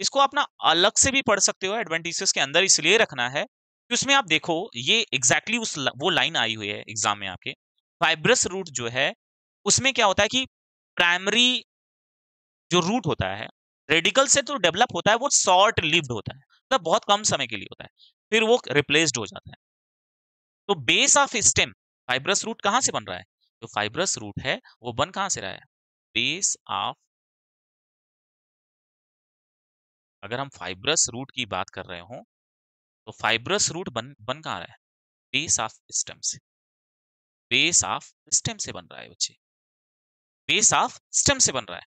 इसको आप ना अलग से भी पढ़ सकते हो, एडवेंटिशियस के अंदर इसलिए रखना है कि उसमें आप देखो ये एग्जैक्टली वो लाइन आई हुई है एग्जाम में आपके। फाइब्रस रूट जो है उसमें क्या होता है कि प्राइमरी जो रूट होता है रेडिकल से तो डेवलप होता है वो शॉर्ट लिव्ड होता है, मतलब बहुत कम समय के लिए होता है, फिर वो रिप्लेस्ड हो जाता है। तो base of stem, fibrous root कहाँ से बन रहा है? जो फाइब्रस रूट है वो बन कहाँ से रहा है? बेस ऑफ, अगर हम फाइब्रस रूट की बात कर रहे हो तो फाइब्रस रूट बन कहाँ रहा है? बेस ऑफ स्टेम से, बेस ऑफ स्टेम से बन रहा है बच्चे, बेस ऑफ स्टेम से बन रहा है।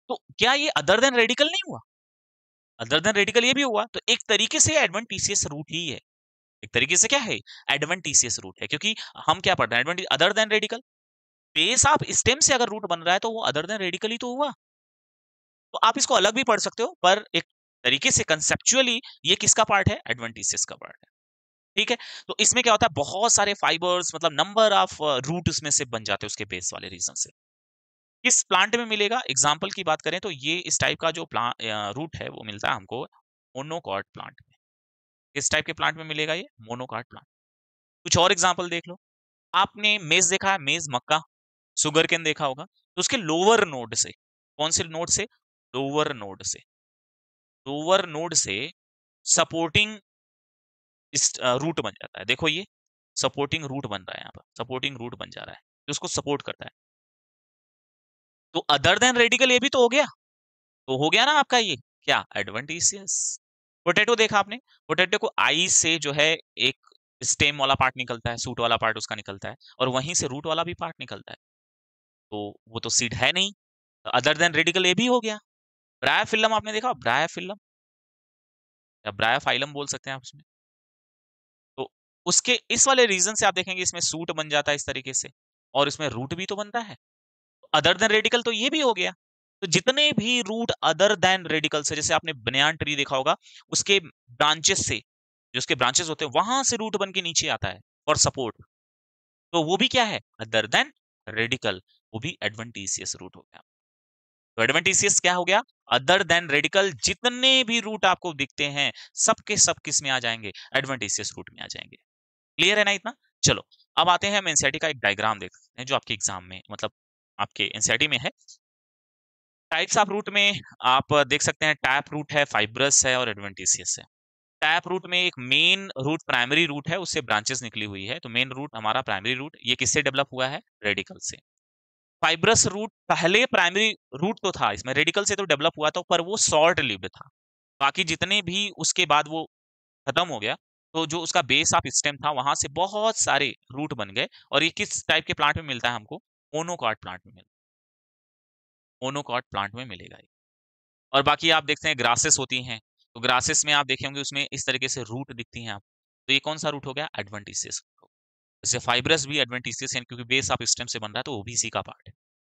तो क्या ये अदर देन रेडिकल नहीं हुआ? अदर देन रेडिकल ये भी हुआ, तो एक तरीके से एडवेंटिशियस रूट ही है। एक तरीके से क्या है? एडवेंटिशियस रूट है, क्योंकि हम क्या पढ़ रहे हैं? एडवेंटिस other than radical, base of stem से अगर रूट बन रहा है तो वो अदर देन रेडिकल ही तो हुआ। तो आप इसको अलग भी पढ़ सकते हो, पर एक तरीके से कंसेप्चुअली ये किसका पार्ट है? एडवेंटिशियस का पार्ट है। ठीक है, तो इसमें क्या होता है, बहुत सारे फाइबर्स, मतलब नंबर ऑफ रूट उसमें से बन जाते हैं उसके बेस वाले रीजन से। किस प्लांट में मिलेगा? एग्जाम्पल की बात करें तो ये इस टाइप का जो प्लांट रूट है वो मिलता है हमको मोनोकॉट प्लांट में। किस टाइप के प्लांट में मिलेगा ये? Monocot plant. कुछ और एग्जाम्पल देख लो। आपने मेज देखा है, मेज मक्का, शुगर केन देखा होगा, तो उसके लोअर नोड से, कौन से नोड से? लोअर नोड से, लोअर नोड से सपोर्टिंग इस रूट बन जाता है। देखो ये सपोर्टिंग रूट बन रहा है, यहाँ पर सपोर्टिंग रूट बन जा रहा है जो उसको सपोर्ट करता है। तो अदर देन रेडिकल ये भी तो हो गया, तो हो गया ना आपका ये क्या? एडवेंटिशियस। पोटैटो देखा आपने, पोटैटो को आई से जो है एक स्टेम वाला पार्ट निकलता है, सूट वाला पार्ट उसका निकलता है, और वहीं से रूट वाला भी पार्ट निकलता है, तो वो तो सीड है नहीं, अदर देन रेडिकल ये भी हो गया। ब्रायोफिल्म आपने देखा, ब्रायोफिल्म या ब्रायोफाइलम बोल सकते हैं आप उसमें। तो उसके इस वाले रीजन से आप देखेंगे इसमें सूट बन जाता है इस तरीके से, और इसमें रूट भी तो बनता है। अदर देन रेडिकल तो ये भी हो गया। तो जितने भी रूट अदर देन रेडिकल से, जैसे आपने बनियान ट्री देखा होगा, उसके ब्रांचेस से, जो उसके ब्रांचेस होते हैं वहां से रूट बन के नीचे आता है फॉर सपोर्ट, तो वो भी क्या है? अदर देन रेडिकल, वो भी एडवेंटिशियस रूट हो गया। तो एडवेंटिशियस क्या हो गया? अदर देन रेडिकल, जितने भी रूट आपको दिखते हैं सब के सब किस में आ जाएंगे? एडवेंटिशियस रूट में आ जाएंगे। क्लियर है ना इतना? चलो, अब आते हैं हम एनसीईआरटी का एक डायग्राम देख सकते हैं जो आपके एग्जाम में, मतलब आपके एनसीईआरटी में है। टाइप्स ऑफ रूट में आप देख सकते हैं, टैप रूट है, फाइब्रस है और एडवेंटिशियस है। टैप रूट में एक मेन रूट प्राइमरी रूट है, उससे ब्रांचेस निकली हुई है, तो मेन रूट हमारा प्राइमरी रूट, ये किससे डेवलप हुआ है? रेडिकल से। फाइब्रस रूट पहले प्राइमरी रूट तो था, इसमें रेडिकल से तो डेवलप हुआ था, पर वो शॉर्ट लिव्ड था। बाकी जितने भी उसके बाद वो खत्म हो गया, तो जो उसका बेस ऑफ स्टेम था वहां से बहुत सारे रूट बन गए, और ये किस टाइप के प्लांट में मिलता है हमको? मोनोकॉट प्लांट में मिलता है, मोनोकॉट प्लांट में मिलेगा ये। और बाकी आप देखते हैं ग्रासेस होती हैं, तो ग्रासेस में आप देखेंगे उसमें इस तरीके से रूट दिखती हैं आप, तो ये कौन सा रूट हो गया? एडवेंटिशियस। जैसे फाइब्रस भी एडवेंटिशियस है, क्योंकि बेस ऑफ स्टेम से बन रहा है, तो वो भी इसी का पार्ट है।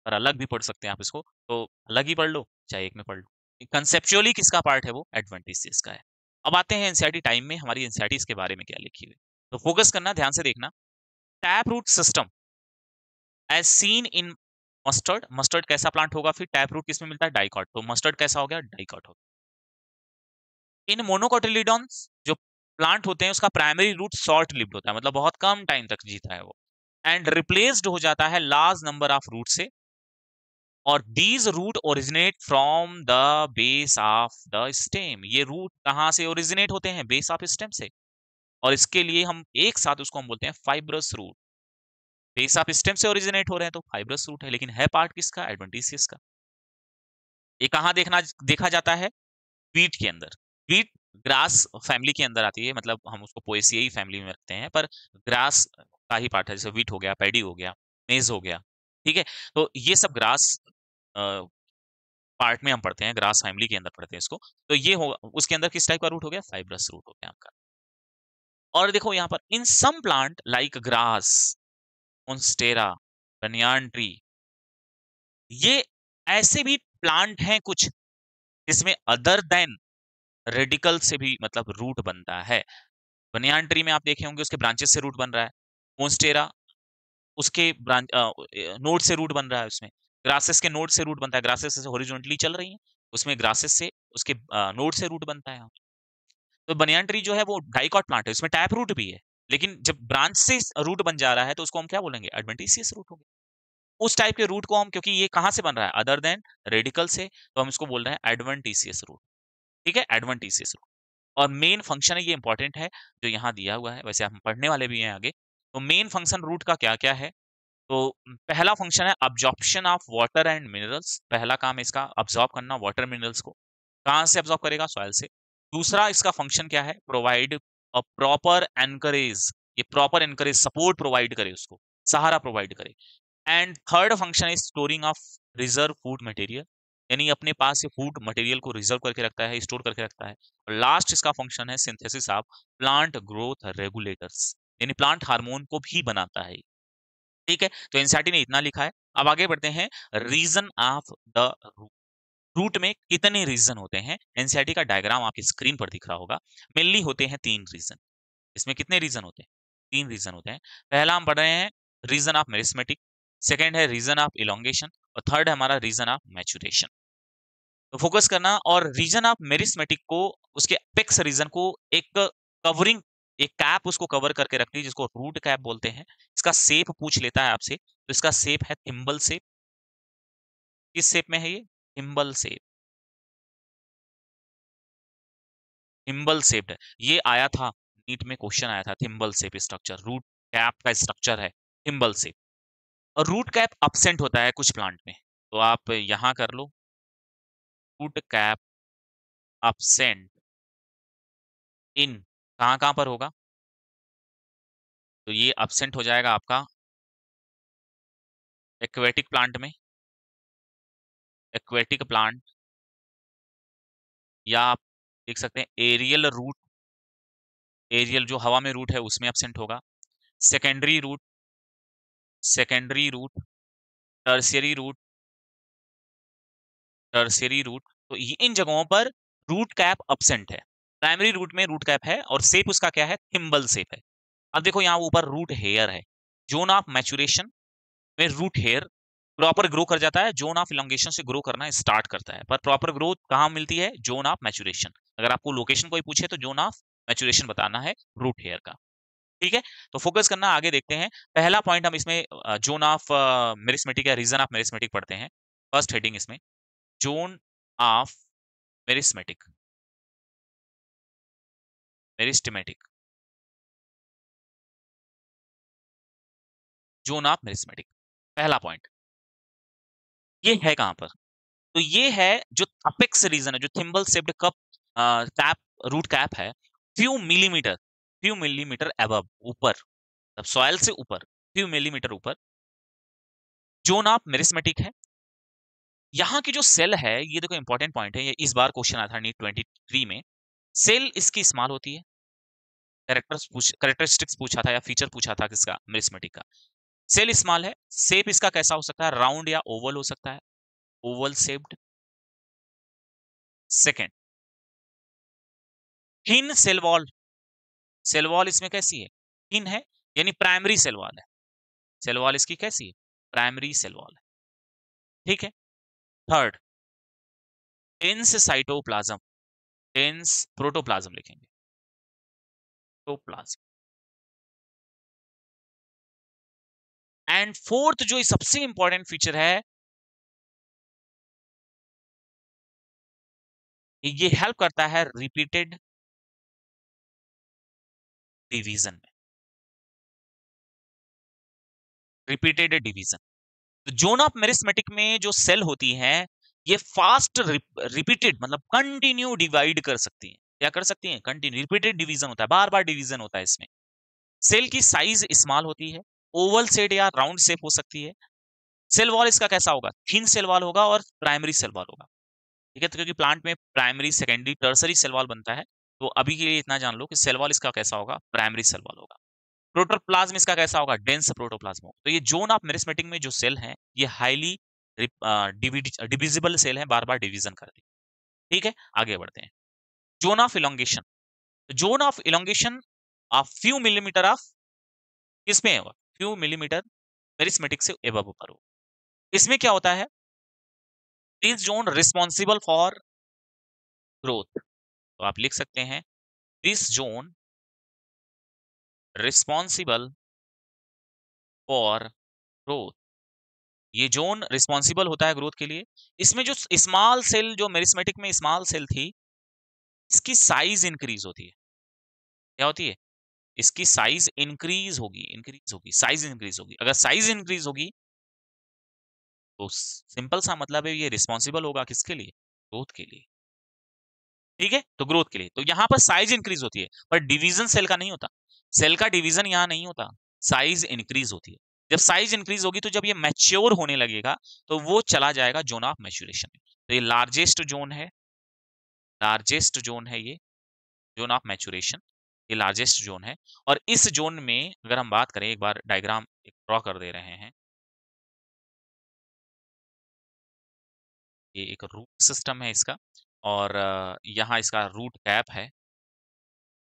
पर अलग भी पढ़ सकते हैं आप इसको, तो अलग ही पढ़ लो चाहे एक में पढ़ लो। कंसेप्चुअली किसका पार्ट है? वो एडवेंटिशियस का है। अब आते हैं एनसीईआरटी टाइम में हमारी एनसीईआरटी इसके बारे में क्या लिखी हुई, तो फोकस करना, ध्यान से देखना। Tap root system as seen in mustard, mustard कैसा प्लांट होगा? फिर टैप रूट किसमें मिलता है? डाइकॉट, तो मस्टर्ड कैसा हो गया? डाइकॉट हो गया। इन मोनोकोटिलिडॉन्स जो प्लांट होते हैं उसका प्राइमरी रूट शॉर्ट लिव्ड होता है, मतलब बहुत कम टाइम तक जीता है वो, एंड रिप्लेस्ड हो जाता है लार्ज नंबर ऑफ रूट से, और these root originate from the base of the stem. ये रूट कहाँ से ओरिजिनेट होते हैं? बेस ऑफ स्टेम से, और इसके लिए हम एक साथ उसको हम बोलते हैं fibrous root. Base of stem से ओरिजिनेट हो रहे हैं तो फाइब्रस रूट है, लेकिन है पार्ट किसका? एडवेंटिशियस का। ये कहाँ देखा जाता है? वीट के अंदर। वीट ग्रास फैमिली के अंदर आती है, मतलब हम उसको पोएसियाई फैमिली में रखते हैं, पर ग्रास का ही पार्ट है, जैसे वीट हो गया, पैडी हो गया, मेज हो गया। ठीक है, तो ये सब ग्रास पार्ट में हम पढ़ते हैं, ग्रास फैमिली के अंदर पढ़ते हैं इसको। तो ये होगा उसके अंदर किस टाइप का रूट हो गया? फाइब्रस रूट हो गया आपका। और देखो यहाँ पर, in some plant like grass, monstera, banyan tree, ये ऐसे भी प्लांट हैं कुछ जिसमें अदर देन रेडिकल से भी मतलब रूट बनता है। बनियान ट्री में आप देखे होंगे उसके ब्रांचेस से रूट बन रहा है। मोन्स्टेरा उसके ब्रांच नोड से रूट बन रहा है उसमें। ग्रासेस के नोड से रूट बनता है, ग्रासेस हॉरिजॉन्टली चल रही हैं, उसमें ग्रासेस से उसके नोड से रूट बनता है। तो बनियान ट्री जो है वो डाइकॉट प्लांट है, उसमें टैप रूट भी है, लेकिन जब ब्रांच से रूट बन जा रहा है तो उसको हम क्या बोलेंगे? एडवेंटिशियस रूट हो गया। उस टाइप के रूट को हम, क्योंकि ये कहाँ से बन रहा है अदर देन रेडिकल से, तो हम इसको बोल रहे हैं एडवेंटिशियस रूट। ठीक है, एडवेंटिशियस रूट। और मेन फंक्शन है, ये इंपॉर्टेंट है, जो यहाँ दिया हुआ है, वैसे हम पढ़ने वाले भी हैं आगे। तो मेन फंक्शन रूट का क्या क्या है? तो पहला फंक्शन है absorption of water and minerals. पहला काम है इसका अब्जॉर्ब करना वाटर मिनरल्स को। कहाँ से अब्जॉर्ब करेगा? सॉइल से। दूसरा इसका फंक्शन क्या है? प्रोवाइड अ प्रॉपर एनकरेज, ये प्रॉपर एनकरेज सपोर्ट प्रोवाइड करे उसको, सहारा प्रोवाइड करे। And third function is storing of reserve food material, यानी अपने पास ये फूड मटेरियल को रिजर्व करके रखता है, स्टोर करके रखता है। और लास्ट इसका फंक्शन है synthesis of plant growth regulators, यानी प्लांट हार्मोन को भी बनाता है। ठीक है, तो एनसीईआरटी ने इतना लिखा है। अब आगे बढ़ते हैं। रीजन ऑफ द रूट में कितने रीजन होते हैं? एनसीईआरटी का डायग्राम आपकी स्क्रीन पर दिख रहा होगा। मेनली होते हैं 3 रीजन। इसमें कितने रीजन होते हैं? 3 रीजन होते हैं। पहला हम पढ़ रहे हैं रीजन ऑफ मेरिस्मेटिक, सेकंड है रीजन ऑफ इलोंगेशन, और थर्ड है हमारा रीजन ऑफ मैचुरेशन। तो फोकस करना। और रीजन ऑफ मेरिस्मेटिक को, उसके अपेक्स रीजन को एक कवरिंग, एक कैप उसको कवर करके रखती है, जिसको रूट कैप बोलते हैं। इसका शेप पूछ लेता है आपसे, तो इसका शेप है थिम्बल शेप। किस शेप में है ये? Thimble shape. थिम्बल शेप्ड है। ये आया था नीट में, क्वेश्चन आया था, thimble shape structure, root cap का स्ट्रक्चर है थिम्बल शेप। और रूट कैप absent होता है कुछ प्लांट में, तो आप यहां कर लो, रूट कैप absent इन, कहां कहां पर होगा? तो ये absent हो जाएगा आपका एक्वेटिक प्लांट में, एक्वेटिक प्लांट, या आप देख सकते हैं एरियल रूट, एरियल जो हवा में रूट है उसमें absent होगा। Secondary root, secondary root, tertiary root, tertiary root, तो इन जगहों पर रूट कैप absent है। प्राइमरी रूट में रूट कैप है और शेप उसका क्या है? थिम्बल शेप है। अब देखो यहाँ ऊपर रूट हेयर है। जोन ऑफ मैचुरेशन में रूट हेयर प्रॉपर ग्रो कर जाता है, जोन ऑफ इलोंगेशन से ग्रो करना स्टार्ट करता है, पर प्रॉपर ग्रोथ कहाँ मिलती है? Zone of maturation. अगर आपको लोकेशन कोई पूछे तो जोन ऑफ मैचुरेशन बताना है रूट हेयर का। ठीक है, तो फोकस करना, आगे देखते हैं। पहला पॉइंट हम इसमें जोन ऑफ मेरिस्मेटिक या रीजन ऑफ मेरिस्मेटिक पढ़ते हैं। फर्स्ट हेडिंग इसमें zone of meristematic, meristematic, zone of meristematic. पहला पॉइंट ये है कहां पर? तो ये है जो अपेक्स रीजन है, जो thimble shaped cup cap, root cap है, फ्यू मिलीमीटर अबव, ऊपर, तब सॉइल से ऊपर, फ्यू मिलीमीटर ऊपर, जोन ऑफ मेरिस्मेटिक है। यहाँ की जो सेल है, ये देखो इंपॉर्टेंट पॉइंट है, ये इस बार क्वेश्चन आया था नीट 23 में। सेल इसकी स्मॉल होती है, कैरेक्टरिस्टिक्स पूछा था या फीचर पूछा था किसका? मेरिस्मेटिक का। सेल स्मॉल है, शेप इसका कैसा हो सकता है? राउंड या ओवल हो सकता है, oval shaped. Second, thin cell wall, cell wall इसमें कैसी है? थिन है, यानी प्राइमरी सेल वॉल है। सेल वॉल इसकी कैसी है? प्राइमरी सेल वॉल है। ठीक है। Third, dense cytoplasm, dense protoplasm लिखेंगे, प्रोटोप्लाज्म। एंड फोर्थ जो सबसे इंपॉर्टेंट फीचर है, ये हेल्प करता है रिपीटेड डिवीजन में, रिपीटेड डिवीजन। तो जोन ऑफ मेरिस्मेटिक में जो सेल होती हैं, ये फास्ट रिपीटेड, मतलब कंटिन्यू डिवाइड कर सकती हैं। क्या कर सकती हैं? कंटिन्यू, रिपीटेड डिवीजन होता है, बार बार डिवीजन होता है इसमें। सेल की साइज स्मॉल होती है, ओवल शेप या राउंड शेप हो सकती है। सेल वॉल इसका कैसा होगा? थिन सेल वॉल होगा और प्राइमरी सेल वॉल होगा। ठीक है, तो क्योंकि प्लांट में primary, secondary, tertiary cell wall बनता है, तो अभी के लिए इतना जान लो कि सेल वॉल इसका कैसा होगा? प्राइमरी सेल वॉल होगा। प्रोटोप्लाज्म इसका कैसा होगा? डेंस प्रोटोप्लाज्म होगा। तो ये जोन ऑफ मेरिस्मेटिक में जो सेल हैं, ये हाईली डिविजिबल सेल हैं, बार बार डिवीजन करती है। ठीक है, आगे बढ़ते हैं। Zone of elongation, zone of elongation of few millimetre of, किसमें होगा? फ्यू मिलीमीटर मेरिस्मेटिक से एबव ऊपर हो। इसमें क्या होता है? This zone responsible for growth, तो आप लिख सकते हैं this zone responsible for growth. ये ज़ोन रिस्पॉन्सिबल होता है ग्रोथ के लिए। इसमें जो स्मॉल सेल, जो मेरिस्मेटिक में स्मॉल सेल थी, इसकी साइज़ इंक्रीज़ होती है। क्या होती है? इसकी साइज़ इंक्रीज़ होगी, साइज़ इंक्रीज़ होगी। अगर साइज़ इंक्रीज़ होगी, तो सिंपल सा मतलब है ये रिस्पॉन्सिबल होगा किसके लिए? ग्रोथ के लिए। ठीक है? तो ग्रोथ के लिए। तो यहाँ पर साइज़ इंक्रीज़ होती है, पर डिवीज़न सेल का नहीं होता। सेल का डिवीज़न यहाँ नहीं होता, साइज़ इंक्रीज़ होती है। जब साइज़ इंक्रीज़ होगी तो जब ये मैच्योर होने लगेगा, तो वो चला जाएगा ज़ोन ऑफ मैच्योरेशन में। तो ये लार्जेस्ट ज़ोन है ये, ज़ोन ऑफ मैच्योरेशन, ये लार्जेस्ट ज़ोन है। और इस ज़ोन में अगर हम बात करें, एक बार डायग्राम एक ड्रॉ कर दे रहे हैं। ये एक रूट सिस्टम है इसका, और यहाँ इसका रूट कैप है,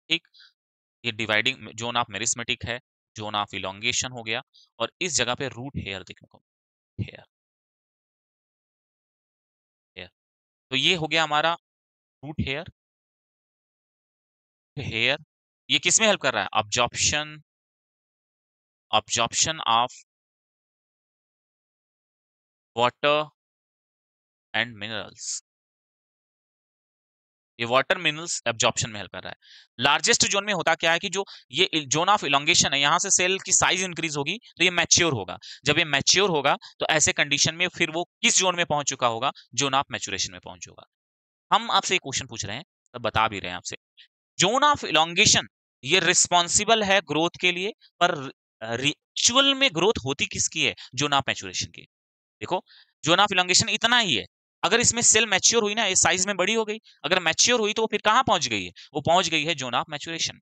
ठीक? ये डिवाइडिंग ज़ोन ऑफ मेरिस्मेटिक है, ज़ोन ऑफ इलॉन्गेशन हो गया, और इस जगह पे रूट हेयर देखने को, हेयर, हेयर। तो ये हो गया हमारा रूट हेयर, हेयर। ये किसमें हेल्प कर रहा है? Absorption of water and minerals. ये वाटर मिनरल्स एब्जॉर्प्शन में हेल्प कर रहा है। लार्जेस्ट जोन में होता क्या है कि जो ये जोन ऑफ इलोंगेशन है, यहाँ से सेल की साइज इंक्रीज होगी तो ये मैच्योर होगा। जब ये मैच्योर होगा तो ऐसे कंडीशन में फिर वो किस जोन में पहुंच चुका होगा? जोन ऑफ मैच्योरेशन में पहुंच चुका। हम आपसे एक क्वेश्चन पूछ रहे हैं, तो बता भी रहे हैं आपसे, जोन ऑफ इलोंगेशन ये रिस्पॉन्सिबल है ग्रोथ के लिए, पर रिचुअल में ग्रोथ होती किसकी है? जोन ऑफ मैच्योरेशन की। देखो, जोन ऑफ इलॉन्गेशन इतना ही है। अगर इसमें सेल मैच्योर हुई ना, ये साइज में बड़ी हो गई। अगर मैच्योर हुई तो वो फिर कहाँ पहुंच गई है? वो पहुंच गई है जोन ऑफ मैच्योरेशन में।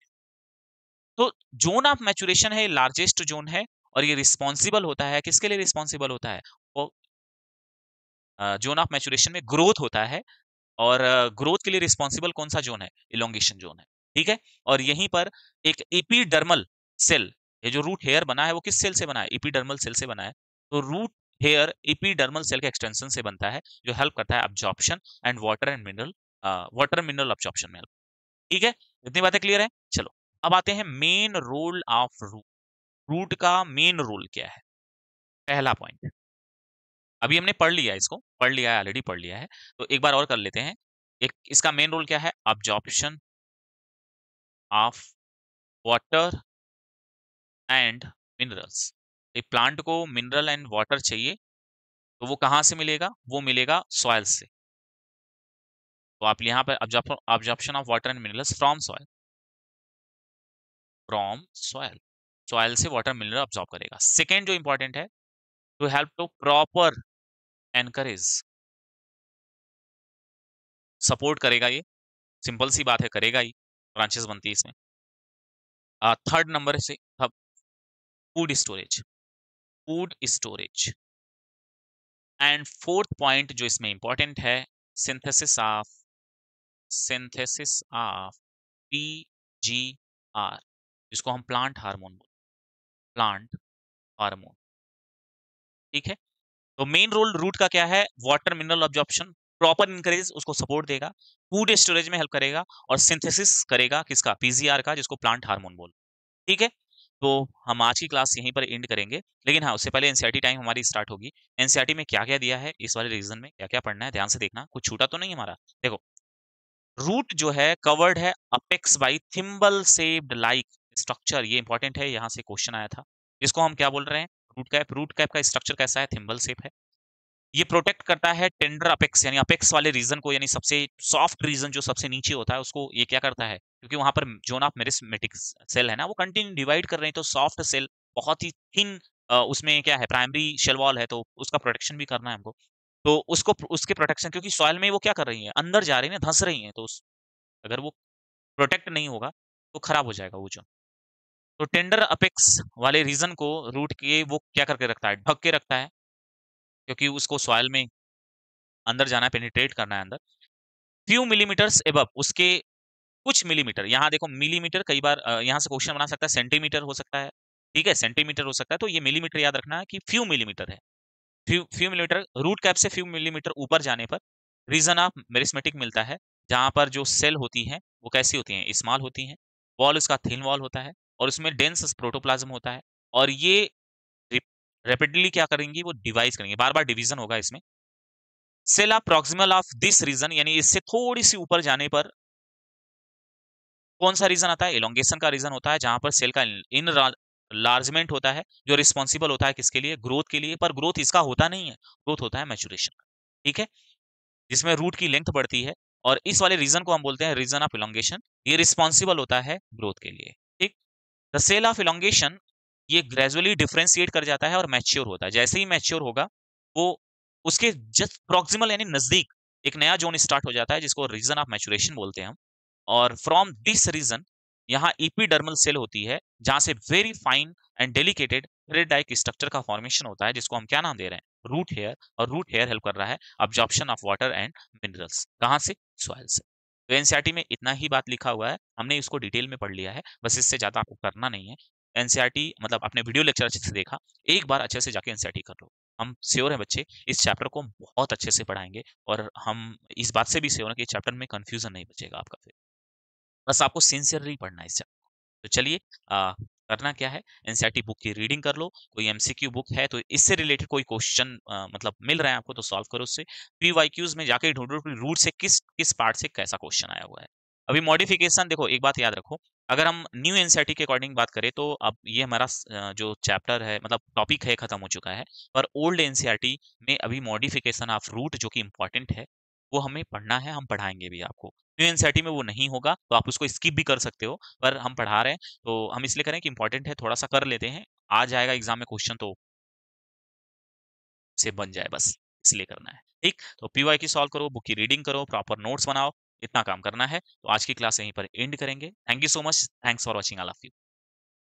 तो जोन ऑफ मैच्योरेशन है, लार्जेस्ट जोन है, और ये रिस्पॉन्सिबल होता है, किसके लिए रिस्पॉन्सिबल होता है? वो जोन ऑफ मैच्योरेशन में ग्रोथ होता है, और ग्रोथ के लिए रिस्पॉन्सिबल कौन सा जोन है? इलोंगेशन जोन है। ठीक है? और यहीं पर एक एपिडर्मल सेल, ये जो रूट हेयर बना है वो किस सेल से बना है? एपिडर्मल सेल से बना है। तो रूट हेयर एपिडर्मल सेल के एक्सटेंशन से बनता है, जो हेल्प करता है absorption and water mineral absorption में हेल्प। ठीक है? इतनी बातें क्लियर है? चलो, अब आते हैं main role of root. Root का मेन रोल क्या है? पहला पॉइंट, अभी हमने पढ़ लिया, इसको पढ़ लिया है, ऑलरेडी पढ़ लिया है, तो एक बार और कर लेते हैं। एक इसका मेन रोल क्या है? Absorption of water and minerals. एक प्लांट को मिनरल एंड वाटर चाहिए, तो वो कहाँ से मिलेगा? वो मिलेगा सॉइल से। तो आप यहाँ पर absorption of water and minerals from soil, soil से वाटर मिनरल अब्जॉर्ब करेगा। सेकेंड जो इंपॉर्टेंट है, to help to proper anchorage, support करेगा ये, सिंपल सी बात है, करेगा ही, ब्रांचेस बनती है इसमें। थर्ड नंबर से food storage, food storage. And fourth point जो इसमें इंपॉर्टेंट है, synthesis of synthesis of PGR, जिसको हम प्लांट हार्मोन बोलते हैं, प्लांट हार्मोन। ठीक है? तो मेन रोल रूट का क्या है? Water mineral absorption, proper encourage, उसको सपोर्ट देगा, फूड स्टोरेज में हेल्प करेगा, और सिंथेसिस करेगा किसका? पीजीआर का, जिसको प्लांट हार्मोन बोल। ठीक है? तो हम आज की क्लास यहीं पर एंड करेंगे, लेकिन हाँ, उससे पहले एनसीईआरटी टाइम हमारी स्टार्ट होगी। एनसीईआरटी में क्या क्या दिया है, इस वाले रीजन में क्या क्या पढ़ना है, ध्यान से देखना, कुछ छूटा तो नहीं हमारा। देखो, रूट जो है कवर्ड है apex by thimble shaped like structure, ये इंपॉर्टेंट है, यहाँ से क्वेश्चन आया था। इसको हम क्या बोल रहे हैं? रूट कैप का स्ट्रक्चर कैसा है? थिम्बल शेप है। ये प्रोटेक्ट करता है टेंडर अपेक्स, यानी अपेक्स वाले रीजन को, यानी सबसे सॉफ्ट रीजन जो सबसे नीचे होता है उसको ये क्या करता है? क्योंकि वहां पर जोन ऑफ मेरिस्मेटिक सेल है ना, वो कंटिन्यू डिवाइड कर रहे हैं, तो सॉफ्ट सेल, बहुत ही थिन, उसमें क्या है? प्राइमरी शेल वॉल है, तो उसका प्रोटेक्शन भी करना है हमको। तो उसको, उसके प्रोटेक्शन, क्योंकि सॉइल में वो क्या कर रही है? अंदर जा रही है ना, धंस रही है, तो अगर वो प्रोटेक्ट नहीं होगा तो खराब हो जाएगा वो जोन। तो टेंडर अपेक्स वाले रीजन को रूट के वो क्या करके रखता है? ढक के रखता है, क्योंकि उसको सॉइल में अंदर जाना है, पेनिट्रेट करना है अंदर। फ्यू मिलीमीटर्स एबव, उसके कुछ मिलीमीटर, यहाँ देखो मिलीमीटर, कई बार यहाँ से क्वेश्चन बना सकता है, सेंटीमीटर हो सकता है, ठीक है, सेंटीमीटर हो सकता है, तो ये मिलीमीटर याद रखना है कि फ्यू मिलीमीटर है। फ्यू मिलीमीटर, रूट कैप से फ्यू मिलीमीटर ऊपर जाने पर रीजन ऑफ मेरिस्मेटिक मिलता है, जहां पर जो सेल होती हैं वो कैसी होती हैं? स्मॉल होती हैं, वॉल उसका थिन वॉल होता है, और उसमें डेंस प्रोटोप्लाज्म होता है, और ये रैपिडली क्या करेंगी, वो डिवाइस करेंगे, बार-बार डिवीज़न होगा इसमें। Cell are proximal of this region, यानी इससे थोड़ी-सी ऊपर जाने पर कौन-सा रीज़न आता है? एलोंगेशन का रीज़न होता है, जहाँ पर सेल का लार्जमेंट होता है, जो रिस्पॉन्सिबल होता है किसके लिए? ग्रोथ के लिए, पर ग्रोथ इसका होता नहीं है, ग्रोथ होता है मैच्योरेशन का, ठीक है? जिसमें रूट की लेंथ बढ़ती है और इस वाले रीज़न को हम बोलते हैं रीज़न ऑफ एलोंगेशन, ये रिस्पॉन्सिबल होता है ग्रोथ के लिए, ठीक? द सेल ऑफ एलोंगेशन ये ग्रेजुअली डिफरेंशिएट कर जाता है और मैच्योर होता है। जैसे ही मैच्योर होगा, वो उसके जस्ट प्रॉक्सिमल यानी नज़दीक एक नया ज़ोन स्टार्ट हो जाता है, जिसको रीज़न ऑफ मैच्योरेशन बोलते हैं हम। और फ्रॉम दिस रीजन यहाँ एपिडर्मल सेल होती है, जहां से very fine and delicated thread like structure का फॉर्मेशन होता है, जिसको हम क्या नाम दे रहे हैं? Root hair. और रूट हेयर हेल्प कर रहा है absorption of water and minerals, कहाँ से? सॉइल से। तो एनसीईआरटी में इतना ही बात लिखा हुआ है, हमने इसको डिटेल में पढ़ लिया है, बस इससे ज्यादा आपको करना नहीं है। एनसीईआरटी मतलब आपने वीडियो लेक्चर अच्छे से देखा, एक बार अच्छे से जाके एनसीईआरटी कर लो। हम श्योर है बच्चे, इस चैप्टर को हम बहुत अच्छे से पढ़ाएंगे और हम इस बात से भी श्योर है कि चैप्टर में कंफ्यूजन नहीं बचेगा आपका फिर। बस आपको सिंसियरली पढ़ना है इस चैप्टर को। तो चलिए करना क्या है, एनसीईआरटी बुक की रीडिंग कर लो, कोई एमसीक्यू बुक है तो इससे रिलेटेड कोई क्वेश्चन मतलब मिल रहा है आपको तो सॉल्व करो उससे। पीवाईक्यूज में जाके ढूंढो कि रूट से किस किस पार्ट से कैसा क्वेश्चन आया हुआ है। अभी मॉडिफिकेशन देखो, एक बात याद रखो, अगर हम न्यू एनसीईआरटी के अकॉर्डिंग बात करें तो अब ये हमारा जो चैप्टर है मतलब टॉपिक है खत्म हो चुका है, पर ओल्ड एनसीईआरटी में अभी मॉडिफिकेशन ऑफ रूट जो कि इंपॉर्टेंट है, वो हमें पढ़ना है, हम पढ़ाएंगे भी आपको। न्यू एनसीईआरटी में वो नहीं होगा तो आप उसको स्किप भी कर सकते हो, पर हम पढ़ा रहे हैं तो हम इसलिए करें कि इंपॉर्टेंट है, थोड़ा सा कर लेते हैं, आ जाएगा एग्जाम में क्वेश्चन तो से बन जाए बस, इसलिए करना है। ठीक, तो पीवाई की सॉल्व करो, बुक की रीडिंग करो, प्रॉपर नोट्स बनाओ, इतना काम करना है। तो आज की क्लास यहीं पर एंड करेंगे। Thank you so much, thanks for watching all of you.